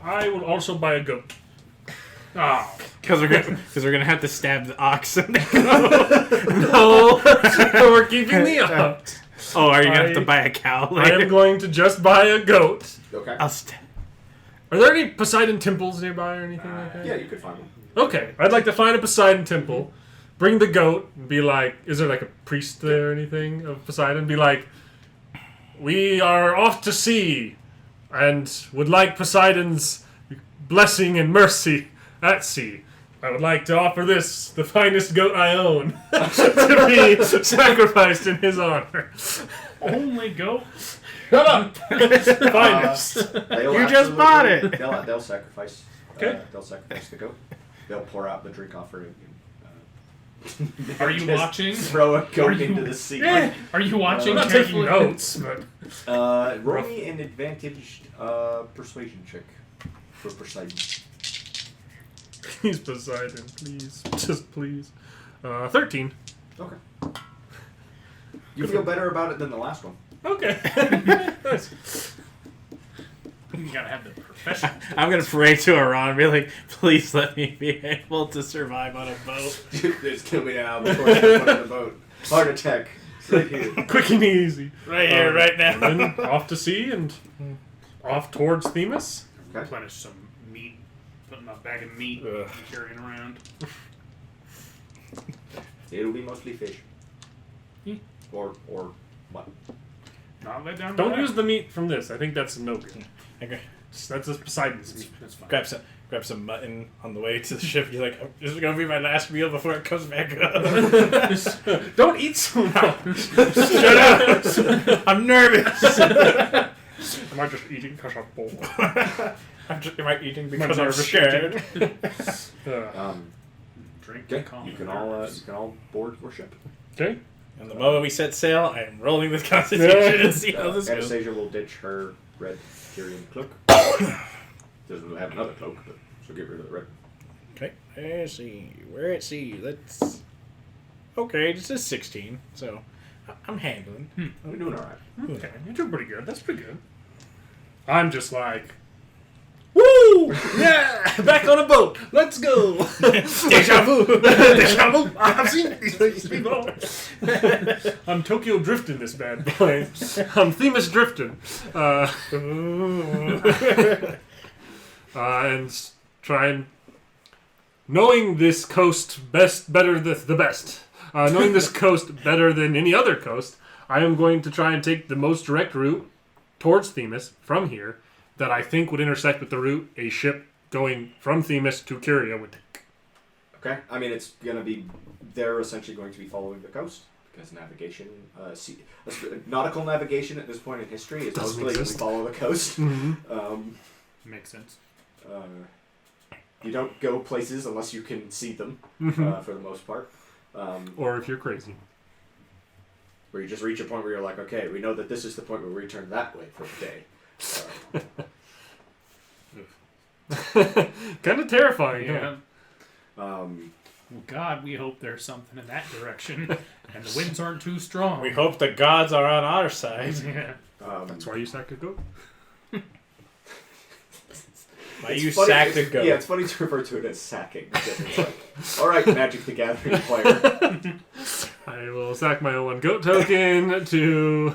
I will also buy a goat. Oh, Because we're gonna have to stab the ox. And No, we're keeping the ox. Oh, are you gonna have to buy a cow I later? am going to just buy a goat. Okay. I'll stab. Are there any Poseidon temples nearby or anything like that? Yeah, you could find one. Okay, I'd like to find a Poseidon temple, bring the goat, and be like, is there like a priest there or anything of Poseidon? Be like, we are off to sea and would like Poseidon's blessing and mercy at sea. I would like to offer this, the finest goat I own, to be sacrificed in his honor. only goat. Shut up! Finest. You just bought it. They'll sacrifice. Okay. They'll sacrifice the goat. They'll pour out the drink offering. Are you just watching? Throw a Are goat you- into the sea. Are you watching? I'm not taking carefully? notes, but Roll me an advantaged persuasion check for Poseidon. please, Poseidon, please, just please. 13. Okay. You feel better about it than the last one. Okay. Nice. You gotta have the professional. I'm gonna pray to Iran and be like, please let me be able to survive on a boat. Just kill me now before I put in the boat. Heart attack. Right here. Quick and easy. Right here, right now. And then off to sea and off towards Themis. Okay. Replenish some meat. Putting a bag of meat Ugh. carrying around. It'll be mostly fish. Hmm. Or what? Not let down. Don't use the meat from this. I think that's no good. Okay. That's just Poseidon's meat. That's fine. Grab some mutton on the way to the ship. You're like, oh, this is gonna be my last meal before it comes back up. Don't eat so much. Shut up! I'm nervous. Am I just eating because I'm bored? Am I eating Am I because I'm nervous scared? Drink. Okay. calm You can nerves. all board your ship. Okay. And the moment we set sail, I am rolling with Constitution and see how this goes. Anastasia will ditch her red Curian cloak. Doesn't have another cloak, but she'll get rid of the red. Okay, let's see. We're at sea. Let's. Okay, this is 16, so I'm handling. You're doing all right. Okay, you're doing pretty good. That's pretty good. I'm just like, woo! Yeah! Back on a boat. Let's go. Deja vu! Deja vu. I've seen these people. I'm Tokyo drifting this bad boy. I'm Themis drifting. And trying, knowing this coast better the best. Knowing this coast better than any other coast, I am going to try and take the most direct route towards Themis from here that I think would intersect with the route a ship going from Themis to Curian would take. Okay. I mean, it's going to be... They're essentially going to be following the coast. Because navigation... nautical navigation at this point in history is Doesn't mostly we exist. follow the coast. Mm-hmm. Makes sense. You don't go places unless you can see them, for the most part. Or if you're crazy. Where you just reach a point where you're like, okay, we know that this is the point where we turn that way for the day. Kind of terrifying, Yeah. Huh? Well, God, we hope there's something in that direction, and the winds aren't too strong. We hope the gods are on our side. Yeah. That's why you sack a goat. Why It's you funny- sacked a it's- goat? Yeah, it's funny to refer to it as sacking. Because it's like, all right, Magic the Gathering player. I will sack my own goat token to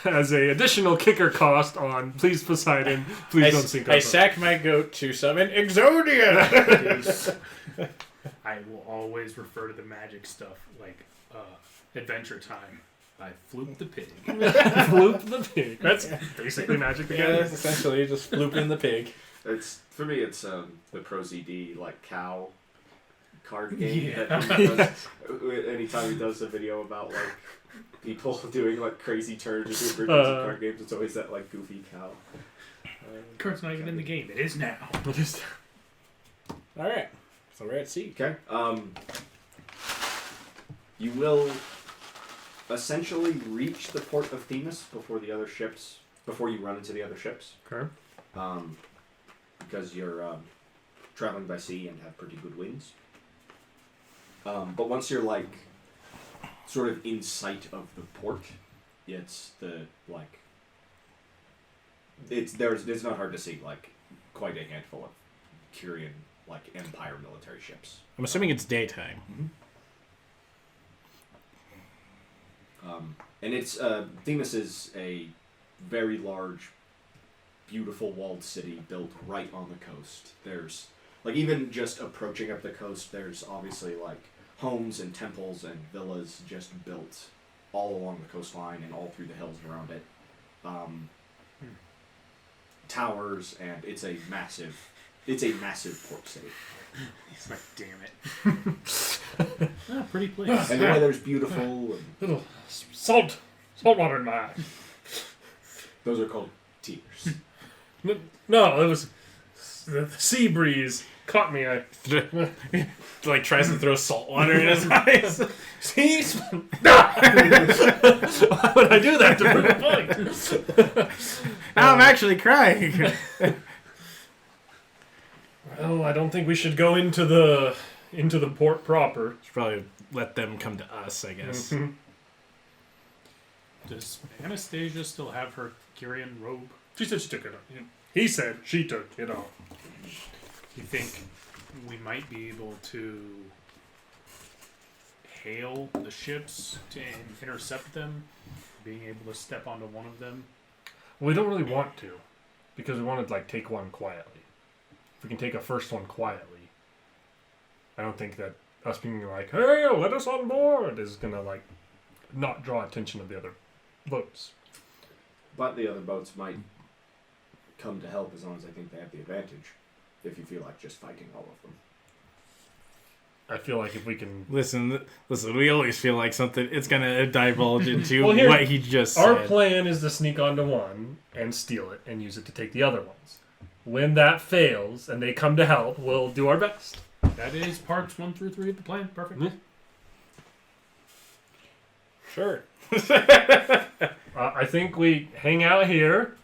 as a additional kicker cost on please Poseidon, please don't sink our I boat. sacked my goat to summon Exodia! I will always refer to the magic stuff like Adventure Time. I flooped the pig. Floop the pig. That's basically Magic the Yeah, Gathering. that's essentially just flooping the pig. It's for me. It's the Pro ZD like cow card game. Yeah. That he does. Anytime he does a video about like people doing like crazy turns or super crazy card games, it's always that like goofy cow. Kurt's not even in the game. It is now. Alright, so we're at sea. Okay. You will essentially reach the port of Themis before you run into the other ships. Okay. Because you're traveling by sea and have pretty good winds. But once you're like sort of in sight of the port, it's it's not hard to see like quite a handful of Curian like Empire military ships. I'm assuming it's daytime. And it's Themis is a very large, beautiful walled city built right on the coast. There's like even just approaching up the coast, there's obviously like homes and temples and villas just built all along the coastline and all through the hills around it. Towers, and it's a massive port city. He's like, damn it. Pretty place. And the weather's beautiful. And Little salt water in my eye. those are called tears. No, it was the sea breeze caught me. I Like tries to throw salt water in his eyes. see. Why would I do that to prove a point? Now I'm actually crying. Well, I don't think we should go into the port proper. Should probably let them come to us, I guess. Mhm. Does Anastasia still have her Curian robe? She said she took it off. He said she took it off. Do you think we might be able to hail the ships to intercept them? Being able to step onto one of them? We don't really want to, because we want to like take one quietly. If we can take a first one quietly, I don't think that us being like, "Hey, let us on board," is gonna like not draw attention of the other boats. But the other boats might come to help as long as I think they have the advantage. If you feel like just fighting all of them. I feel like if we can, Listen, we always feel like something, it's going to divulge into Well, here- what he just our said. plan is to sneak onto one and steal it and use it to take the other ones. When that fails and they come to help, we'll do our best. That is parts 1 through 3 of the plan. Perfect. Yeah. Sure. I think we hang out here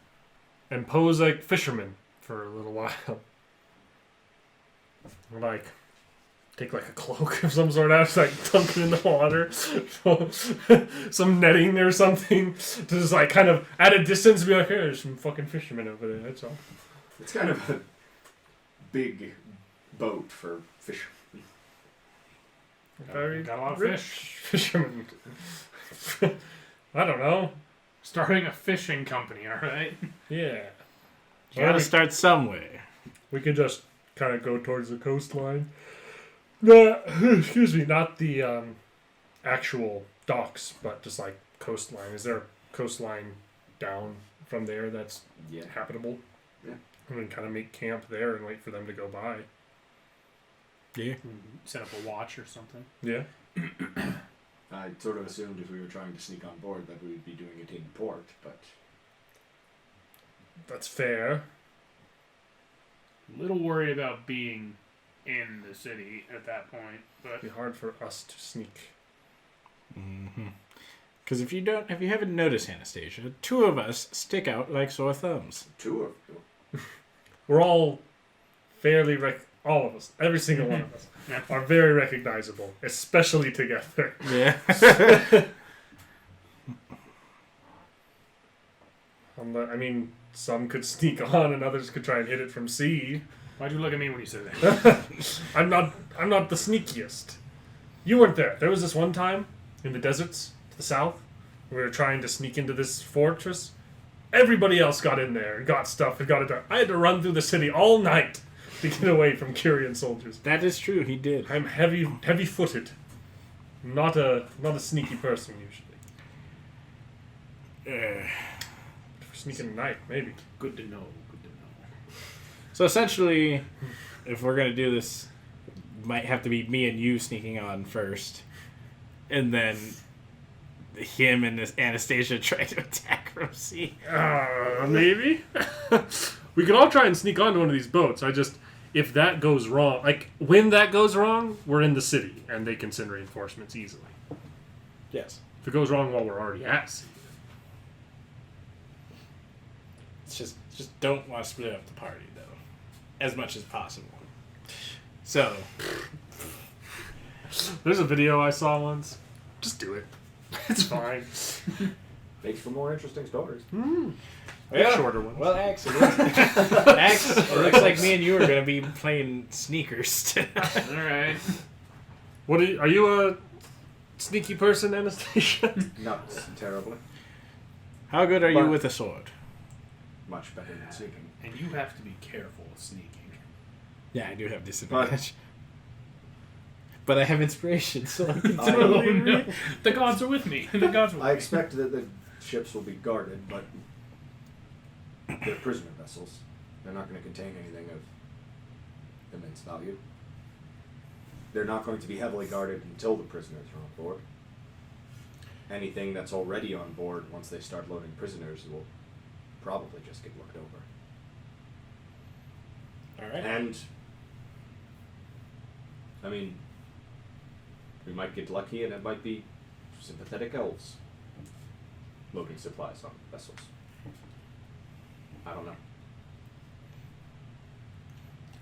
and pose like fishermen for a little while. Like, take like a cloak of some sort out, like dunk it in the water, some netting or something, to just like kind of at a distance be like, hey, there's some fucking fishermen over there. That's all. It's kind of a big boat for fish. Very got a lot of rich fishermen. I don't know. Starting a fishing company, all right? Yeah. You gotta start somewhere. We could just kind of go towards the coastline. No, excuse me, not the actual docks, but just like coastline. Is there a coastline down from there that's habitable? Yeah. And then kind of make camp there and wait for them to go by. Yeah. Set up a watch or something. Yeah. I sort of assumed if we were trying to sneak on board that we would be doing it in port, but That's fair. A little worried about being in the city at that point, but It'd be hard for us to sneak. Because if you haven't noticed, Anastasia, 2 of us stick out like sore thumbs. 2 of you. We're all fairly all of us, every single one of us, are very recognizable, especially together. Yeah. I mean, some could sneak on, and others could try and hit it from sea. why'd you look at me when you said that? I'm not the sneakiest. You weren't there. There was this one time in the deserts to the south. We were trying to sneak into this fortress. Everybody else got in there and got stuff and got it done. I had to run through the city all night to get away from Curian soldiers. That is true, he did. I'm heavy-footed. Not a sneaky person usually. For sneaking at night, maybe. Good to know. Good to know. So essentially, if we're going to do this, might have to be me and you sneaking on first. And then him and this Anastasia try to attack from sea. Maybe. We could all try and sneak onto one of these boats. If that goes wrong, when that goes wrong, we're in the city and they can send reinforcements easily. Yes. If it goes wrong while we're already at sea, It's just don't want to split up the party, though. As much as possible. So. there's a video I saw once. Just do it. It's fine. Makes for more interesting stories. Yeah. Shorter ones. Well, Axe, it looks like me and you are going to be playing sneakers tonight. All right. Are you a sneaky person, Anastasia? Not terribly. How good are you with a sword? Much better than sneaking. And you have to be careful with sneaking. Yeah, I do have disadvantage. But I have inspiration, so I can I- Oh, no. The gods are with me. The gods are with I me. expect that the ships will be guarded, but they're prisoner vessels. They're not going to contain anything of immense value. They're not going to be heavily guarded until the prisoners are on board. Anything that's already on board, once they start loading prisoners, will probably just get looked over. All right. And, I mean, we might get lucky and it might be sympathetic elves loading supplies on vessels. I don't know.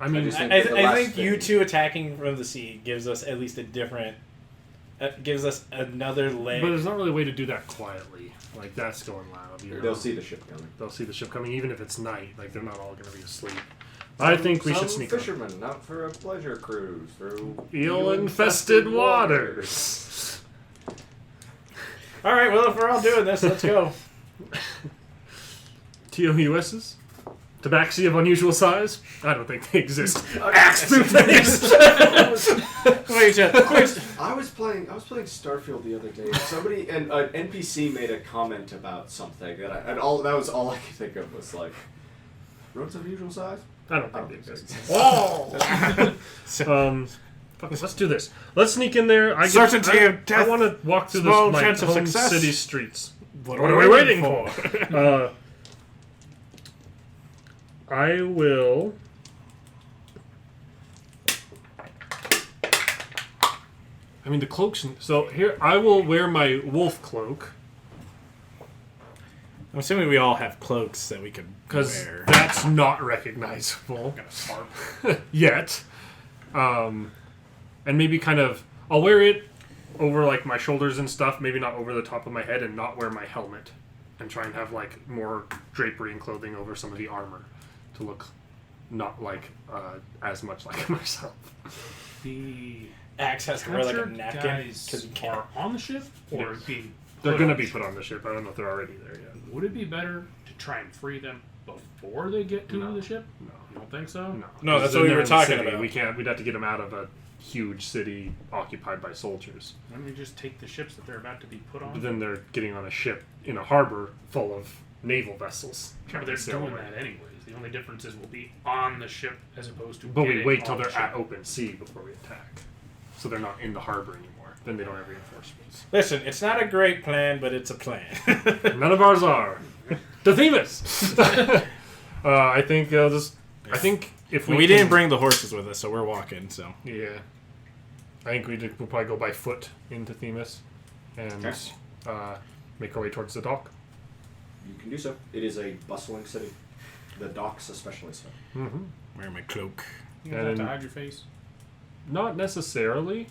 I mean, just think I the think last you thing- 2 attacking from the sea gives us at least a different... gives us another leg. but there's not really a way to do that quietly. That's going loud. They'll see the ship coming. They'll see the ship coming, even if it's night. They're not all going to be asleep. I think we should sneak on. fishermen out for a pleasure cruise through Eel-infested waters. All right, well, if we're all doing this, let's go. TOUSs? Tabaxi of unusual size? I don't think they exist. Axe through face! Wait. I was playing Starfield the other day. Somebody an NPC made a comment about something that that was all I could think of was like, roads of unusual size. I don't I think don't they think exist. so. Oh! Let's do this. Let's sneak in there. I want to walk through small my chance of home success. city streets. What What are we waiting for? I will. I mean, the cloaks. So here, I will wear my wolf cloak I'm assuming we all have cloaks that we can because wear. that's not recognizable Got a tarp. yet. and maybe kind of I'll wear it over like my shoulders and stuff. Maybe not over the top of my head, and not wear my helmet, and try and have like more drapery and clothing over some of the armor to look not like as much like myself. The Axe has to wear like a captured napkin guys because he can't. are on the ship, or Yes. being They're put going to on be the put ship? on the ship. I don't know if they're already there yet. Would it be better to try and free them before they get to No. the ship? No. You don't think so? No, that's They're what we in were the talking city. about. We can't. We'd have to get them out of a huge city occupied by soldiers. Why don't we just take the ships that they're about to be put on? But then they're getting on a ship in a harbor full of naval vessels. Yeah, but they're Sail doing away. that anyways. The only difference is we'll be on the ship as opposed to. But we getting wait till on the they're ship. at open sea before we attack. So they're not in the harbor anymore. Then they don't have reinforcements. Listen, it's not a great plan, but it's a plan. None of ours are. The Themis! I think I think if we didn't can- bring the horses with us, so we're walking. So Yeah. I think we'll probably go by foot into Themis and Okay. make our way towards the dock. You can do so. It is a bustling city. The docks especially so. Mm-hmm. wear my cloak. You don't have to And- hide your face. Not necessarily.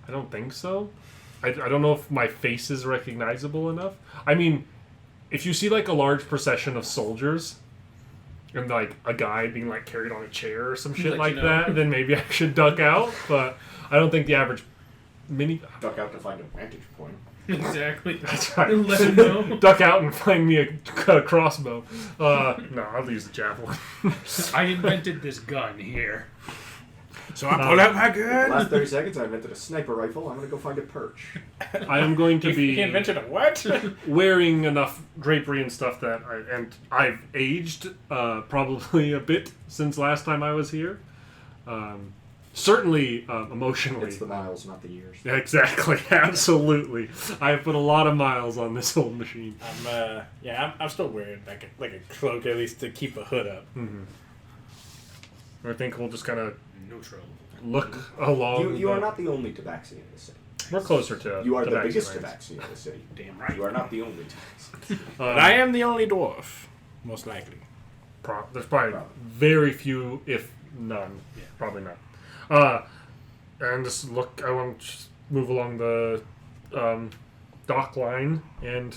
I don't think so. I don't know if my face is recognizable enough. I mean, if you see like a large procession of soldiers and like a guy being like carried on a chair or some shit Let like you know. that, then maybe I should duck out. But I don't think the average mini. Duck out to find a vantage point. Exactly. That's right. Let him know. Duck out and find me a crossbow. No, I'll use the javelin. I invented this gun here. So I pull out my The gun. last 30 seconds, I invented a sniper rifle. I'm gonna go find a perch. I am going to He be invented a what? wearing enough drapery and stuff that I've aged probably a bit since last time I was here. Certainly emotionally. It's the miles, not the years. Yeah, exactly, absolutely. I've put a lot of miles on this old machine. I'm still wearing like a cloak at least to keep a hood up. I think we'll just kind of Neutral. look along. You are not the only tabaxi in the city. We're closer to. You are the Tabaxi biggest Range. tabaxi in the city. Damn right. You are not the only tabaxi. But I am the only dwarf, most likely. There's probably Probably. very few, if none. Yeah. Probably not. And just look. I want to just move along the dock line and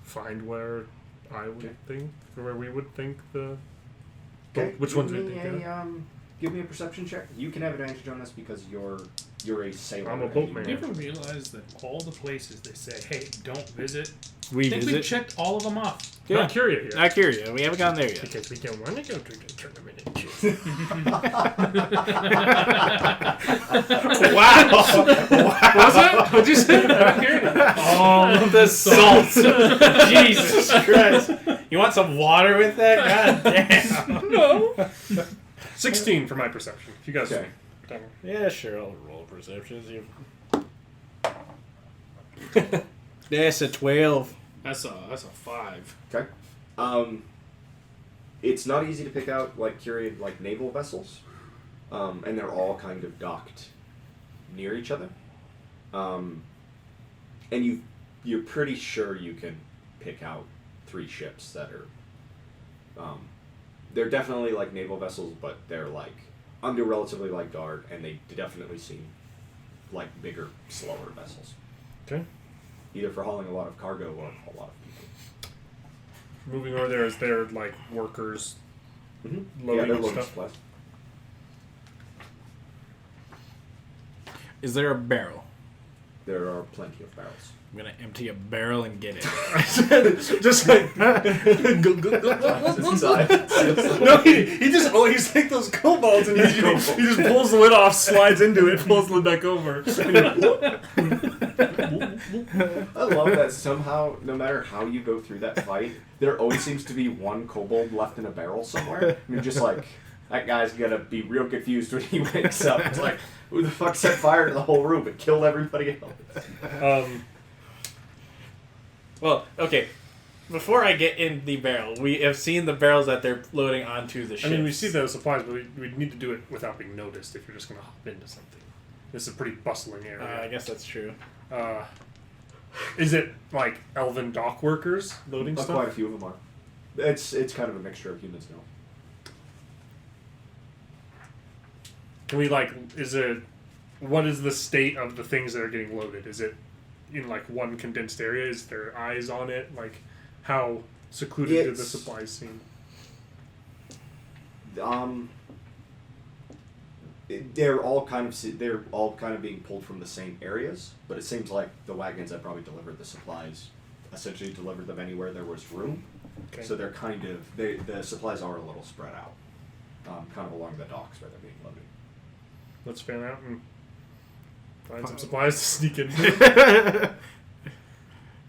find where I would think, or where we would think the. Okay. Which ones do you think? Give me a perception check. You can have advantage on this because you're a sailor. I'm a and boatman. Do you ever realize that all the places they say, hey, don't visit, We I think we visit. checked all of them off. Yeah. Not curious yet. Not Curian. We haven't gotten there yet. Because we don't want to go to the tournament. Wow. Was it? What'd you say? All the salt. Jesus Christ. You want some water with that? God damn. No. 16 for my perception. If you guys. Okay. Yeah, sure. I'll roll perceptions. That's a 12. That's a 5. Okay. It's not easy to pick out like Curian like naval vessels, and they're all kind of docked near each other. And you're pretty sure you can pick out 3 ships that are. They're definitely like naval vessels, but they're like under relatively light guard, and they definitely seem like bigger, slower vessels. Okay. Either for hauling a lot of cargo or a lot of people. Moving over there, is there like workers Mm-hmm. loading they're and loading stuff? supplies. Is there a barrel? There are plenty of barrels. I'm going to empty a barrel and get it. Just like Inside. no, he's like those kobolds, and he just pulls the lid off, slides into it, pulls the lid back over. I love that somehow, no matter how you go through that fight, there always seems to be one kobold left in a barrel somewhere. And you're just like, that guy's gonna be real confused when he wakes up. It's like, who the fuck set fire to the whole room and killed everybody else? Well, okay. Before I get in the barrel, we have seen the barrels that they're loading onto the ship. I mean, we see those supplies, but we need to do it without being noticed if you're just going to hop into something. This is a pretty bustling area. I guess that's true. Is it like elven dock workers loading Quite stuff? a few of them are. It's kind of a mixture of humans now. Can we what is the state of the things that are getting loaded? Is it in like one condensed area? Is there eyes on it? Like, how secluded do the supplies seem? They're all kind of being pulled from the same areas, but it seems like the wagons that probably delivered the supplies essentially delivered them anywhere there was room. Okay. So they're the supplies are a little spread out, kind of along the docks where they're being loaded. Let's fan out and find some supplies to sneak in.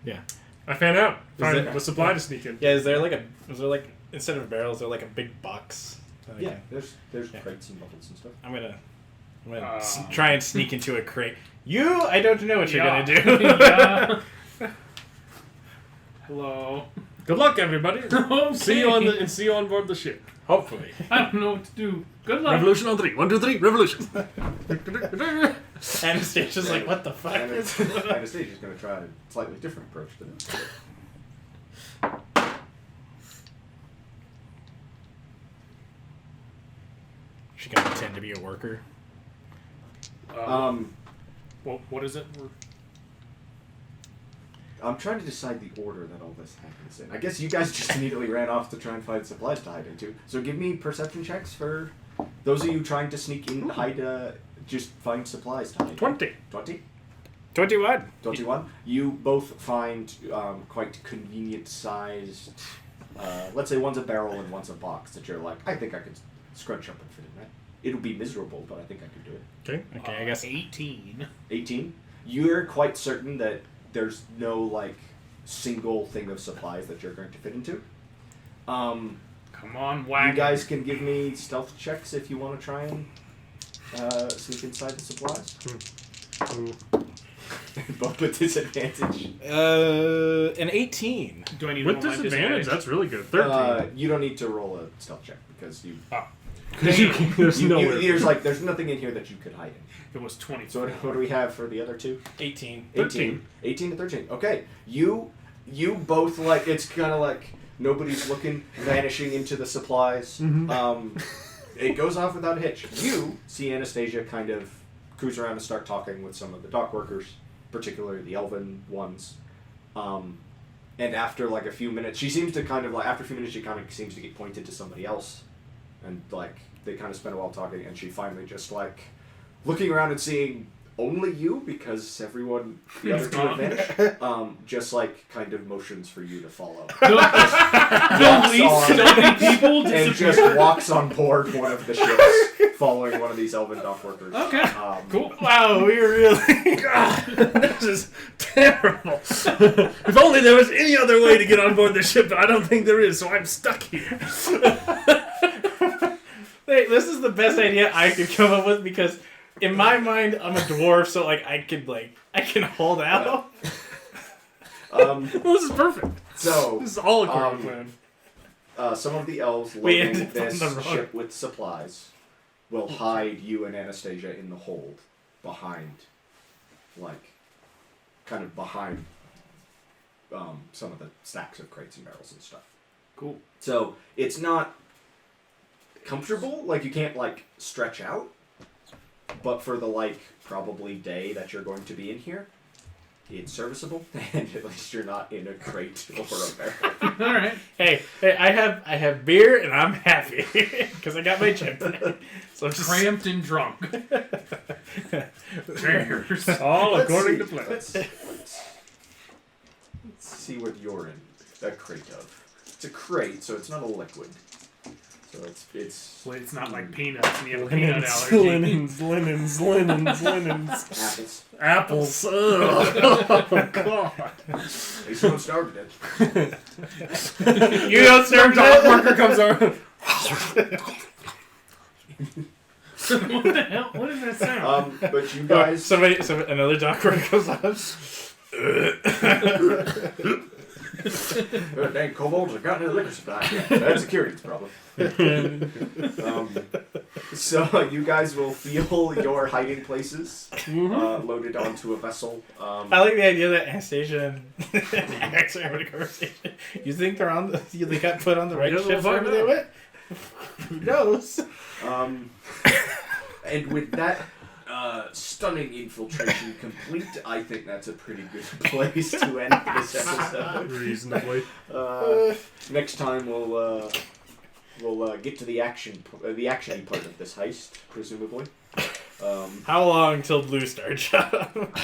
Yeah. I fan out. Find a supply to sneak in. Yeah, is there like instead of barrels, is there like a big box? Yeah, there's crates and bottles and stuff. I'm gonna try and sneak into a crate. I don't know what you're gonna do. Yeah. Hello. Good luck, everybody. Okay. See you on board the ship. Hopefully. I don't know what to do. Good luck. Revolution on 3. 1, 2, 3. Revolution. Anastasia's like, what the fuck? Anastasia's going to try a slightly different approach to this. She gonna pretend to be a worker. What is it? I'm trying to decide the order that all this happens in. I guess you guys just immediately ran off to try and find supplies to hide into. So give me perception checks for those of you trying to sneak in, just find supplies to hide. 20. 20? 21. 21. You both find quite convenient sized, let's say one's a barrel and one's a box that you're like, I think I could scrunch up and fit in that. It'll be miserable, but I think I could do it. Okay, I guess 18. 18. You're quite certain that there's no like single thing of supplies that you're going to fit into. Come on, wagon. You guys can give me stealth checks if you want to try and sneak inside the supplies. Both with disadvantage. An 18. Do I need With to roll my disadvantage? That's really good. 13. You don't need to roll a stealth check because you. There's nowhere. There's nothing in here that you could hide in. It was 20. So what do we have for the other two? 18. 18 to 13. Okay, you both like it's kind of like nobody's looking, vanishing into the supplies. Mm-hmm. It goes off without a hitch. You see Anastasia kind of cruise around and start talking with some of the dock workers, particularly the elven ones. And after like a few minutes, she seems to kind of seems to get pointed to somebody else, and like they kind of spend a while talking, and she finally just like looking around and seeing only you because everyone the other two have vanished. Just like kind of motions for you to follow. People and just walks on board one of the ships, following one of these elven dock workers. Okay, cool. Wow, we really... God, this is terrible. If only there was any other way to get on board the ship, but I don't think there is, so I'm stuck here. Hey, this is the best idea I could come up with because in my mind I'm a dwarf, so like I can hold out. Well, this is perfect. So This is all a Curian plan. some of the elves loading this ship with supplies will hide you and Anastasia in the hold behind some of the stacks of crates and barrels and stuff. Cool. So it's not comfortable, like you can't like stretch out, but for the like probably day that you're going to be in here, it's serviceable, and at least you're not in a crate or a barrel. All right. Hey, I have beer and I'm happy because I got my chip tonight. So I'm just Cramped and drunk. All according to plan. Let's see what you're in a crate of. It's a crate, so it's not a liquid. So it's Well, it's not like peanuts and you have a peanut allergy. Linens. apples. Apples. Oh, God. At least you don't starve to death. You don't serve Dock that? worker comes over. What the hell? What is that sound? But you guys, Another dock worker comes on. dang kobolds have gotten a liquor supply. That's a Curian's problem. So you guys will feel your hiding places loaded onto a vessel. I like the idea that Anastasia and Max are having a conversation. You think they're on the? They got put on the right ship wherever they went? Who knows? And with that stunning infiltration complete, I think that's a pretty good place to end this episode. Reasonably. Next time we'll get to the action-y part of this heist, presumably. How long till Blue Star job?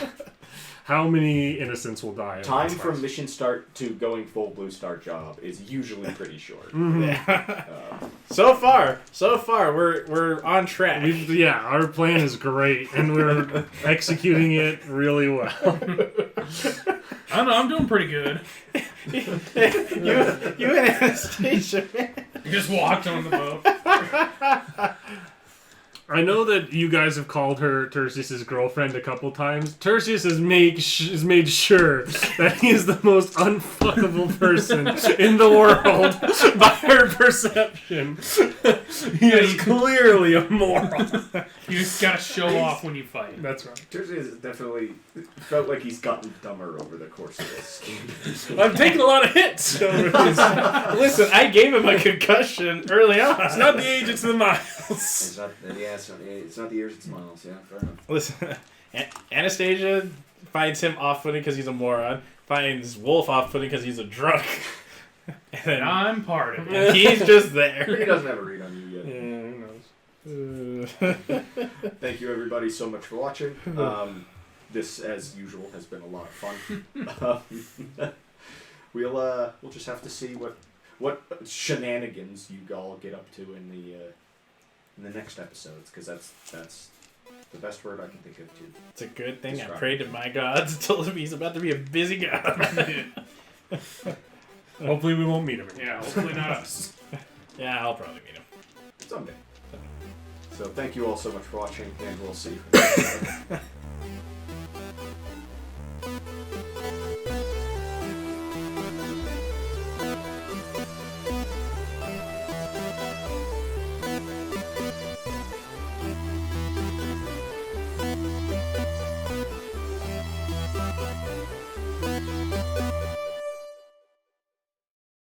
How many innocents will die? Time from mission start to going full Blue Star job is usually pretty short. Yeah. So far, we're on track. Yeah, our plan is great, and we're executing it really well. I don't know, I'm doing pretty good. you and Anastasia, man. You just walked on the boat. I know that you guys have called her Tertius's girlfriend a couple times. Tertius has made sure that he is the most unfuckable person in the world by her perception. He is clearly a moron. You just gotta show off when you fight. That's right. Tertius definitely felt like he's gotten dumber over the course of this game. I've taken a lot of hits over this. Listen, I gave him a concussion early on. It's not the age, it's the miles. It's not the years, it's miles. Yeah, fair enough. Listen, Anastasia finds him off-putting because he's a moron. Finds Wolf off-putting because he's a drunk. And I'm part of it. And he's just He there. doesn't have a read on you yet. Yeah, who knows? Thank you everybody so much for watching. This, as usual, has been a lot of fun. We'll just have to see what shenanigans you all get up to in the next episodes, because that's the best word I can think of too. It's a good thing Describe. I prayed to my gods, told him he's about to be a busy god. Hopefully we won't meet him again. Yeah, hopefully not us. Yeah, I'll probably meet him. Someday. So thank you all so much for watching, and we'll see you.